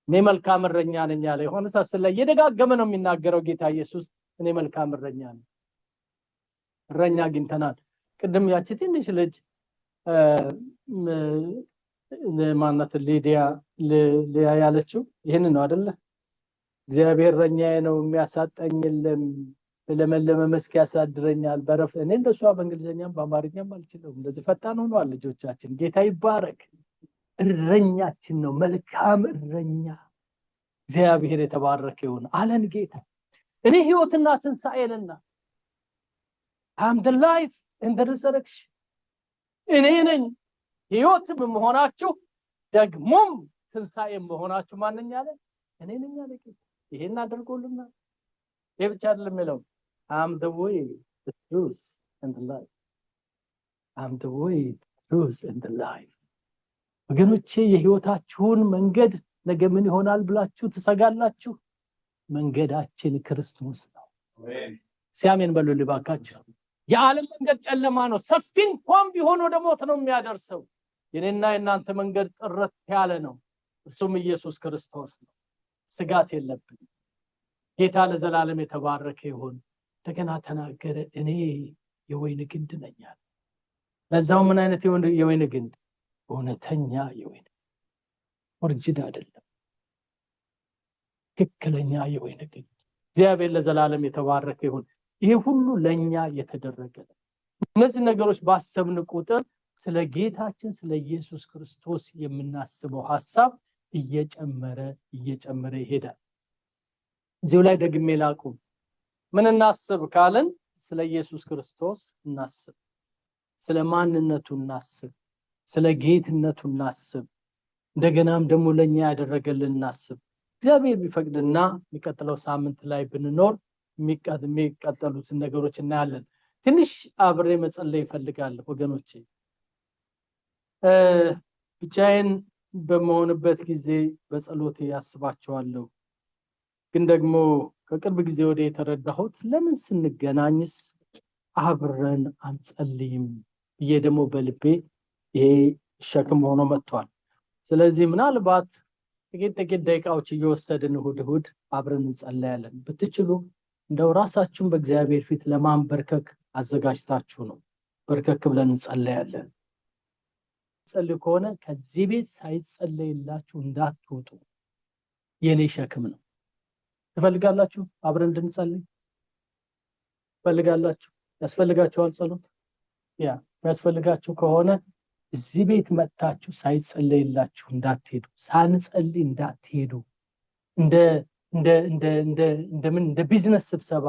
እኔ መልካም እረኛ ነኝ አለ። ዮሐንስ 10 ላይ እየደጋገመ ነው የሚናገረው ጌታ ኢየሱስ እኔ መልካም እረኛ ነኝ። እረኛ አግኝተናል። ቅድም ያቺ ትንሽ ልጅ ማናት ሊያ ያለችው ይሄን ነው አይደለ? እግዚአብሔር እረኛዬ ነው የሚያሳጣኝ የለም፣ ለመለመ መስክ ያሳድረኛል በረፍት። እኔ እንደሷ በእንግሊዘኛም በአማርኛም አልችልም። እንደዚህ ፈጣን ሆኗል ልጆቻችን። ጌታ ይባረክ። እረኛችን ነው፣ መልካም እረኛ። እግዚአብሔር የተባረከ ይሁን አለን ጌታ። እኔ ህይወትና ትንሣኤ ነኝ። I'm the life and the resurrection። እኔ ነኝ ህይወትም መሆናችሁ ደግሞም ትንሣኤም መሆናችሁ ማንኛ አለ? እኔ ነኝ አለ ጌታ። ይሄን አድርጎልናል። ይሄ ብቻ አይደለም የሚለው I'm the way, the truth and the life። I'm the way, the truth and the life። ወገኖቼ የህይወታችሁን መንገድ ነገ ምን ይሆናል ብላችሁ ትሰጋላችሁ? መንገዳችን ክርስቶስ ነው። አሜን። ሲያሜን በሉ ልባካችሁ። የዓለም መንገድ ጨለማ ነው። ሰፊ እንኳን ቢሆን ወደ ሞት ነው የሚያደርሰው። የኔና የናንተ መንገድ ጥርት ያለ ነው። እሱም ኢየሱስ ክርስቶስ ነው። ስጋት የለብንም። ጌታ ለዘላለም የተባረከ ይሁን። እንደገና ተናገረ እኔ የወይን ግንድ ነኝ አለ። ለዛው ምን አይነት የወይን ግንድ? እውነተኛ የወይን ኦሪጂን አይደለም፣ ትክክለኛ የወይን ግንድ። እግዚአብሔር ለዘላለም የተባረከ ይሁን። ይሄ ሁሉ ለኛ የተደረገ ነው። እነዚህ ነገሮች ባሰብን ቁጥር ስለ ጌታችን ስለ ኢየሱስ ክርስቶስ የምናስበው ሐሳብ እየጨመረ ይሄዳል። እዚሁ ላይ ደግሜ ላቁም። ምን እናስብ ካለን ስለ ኢየሱስ ክርስቶስ እናስብ፣ ስለ ማንነቱ እናስብ፣ ስለ ጌትነቱ እናስብ። እንደገናም ደግሞ ለኛ ያደረገልን እናስብ። እግዚአብሔር ቢፈቅድና የሚቀጥለው ሳምንት ላይ ብንኖር የሚቀጥሉትን ነገሮች እናያለን። ትንሽ አብሬ መጸለይ እፈልጋለሁ ወገኖቼ። ብቻዬን በመሆንበት ጊዜ በጸሎቴ ያስባቸዋለሁ። ግን ደግሞ ከቅርብ ጊዜ ወዲህ የተረዳሁት ለምን ስንገናኝስ አብረን አንጸልይም ይሄ ደግሞ በልቤ ይሄ ሸክም ሆኖ መጥቷል። ስለዚህ ምናልባት ጥቂት ደቂቃዎች እየወሰድን እሁድ አብረን እንጸልያለን። ብትችሉ እንደው ራሳችሁን በእግዚአብሔር ፊት ለማንበርከክ አዘጋጅታችሁ ነው በርከክ ብለን እንጸልያለን። ጸልዩ ከሆነ ከዚህ ቤት ሳይጸለይላችሁ እንዳትወጡ የኔ ሸክም ነው። ትፈልጋላችሁ? አብረን እንድንጸልይ ትፈልጋላችሁ? ያስፈልጋችኋል ጸሎት? ያ ያስፈልጋችሁ ከሆነ እዚህ ቤት መጥታችሁ ሳይጸለይላችሁ እንዳትሄዱ፣ ሳንጸልይ እንዳትሄዱ። እንደ ቢዝነስ ስብሰባ፣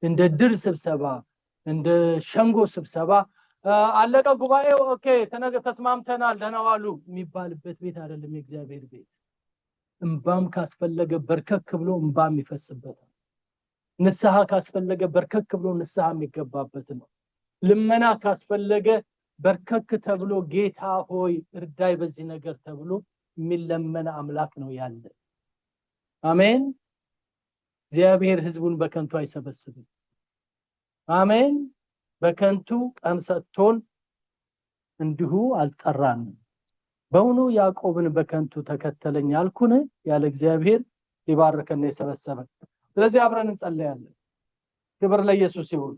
እንደ ድር ስብሰባ፣ እንደ ሸንጎ ስብሰባ አለቀ ጉባኤው ኦኬ ተስማምተናል ደህና ዋሉ የሚባልበት ቤት አይደለም የእግዚአብሔር ቤት። እንባም ካስፈለገ በርከክ ብሎ እንባም ይፈስበት ነው። ንስሐ ካስፈለገ በርከክ ብሎ ንስሐ የሚገባበት ነው። ልመና ካስፈለገ በርከክ ተብሎ ጌታ ሆይ እርዳይ በዚህ ነገር ተብሎ የሚለመን አምላክ ነው ያለ። አሜን። እግዚአብሔር ሕዝቡን በከንቱ አይሰበስብም። አሜን። በከንቱ ቀን ሰጥቶን እንዲሁ አልጠራንም። በእውኑ ያዕቆብን በከንቱ ተከተለኝ አልኩን? ያለ እግዚአብሔር ሊባርከን የሰበሰበን። ስለዚህ አብረን እንጸልያለን። ክብር ለኢየሱስ ይሁን።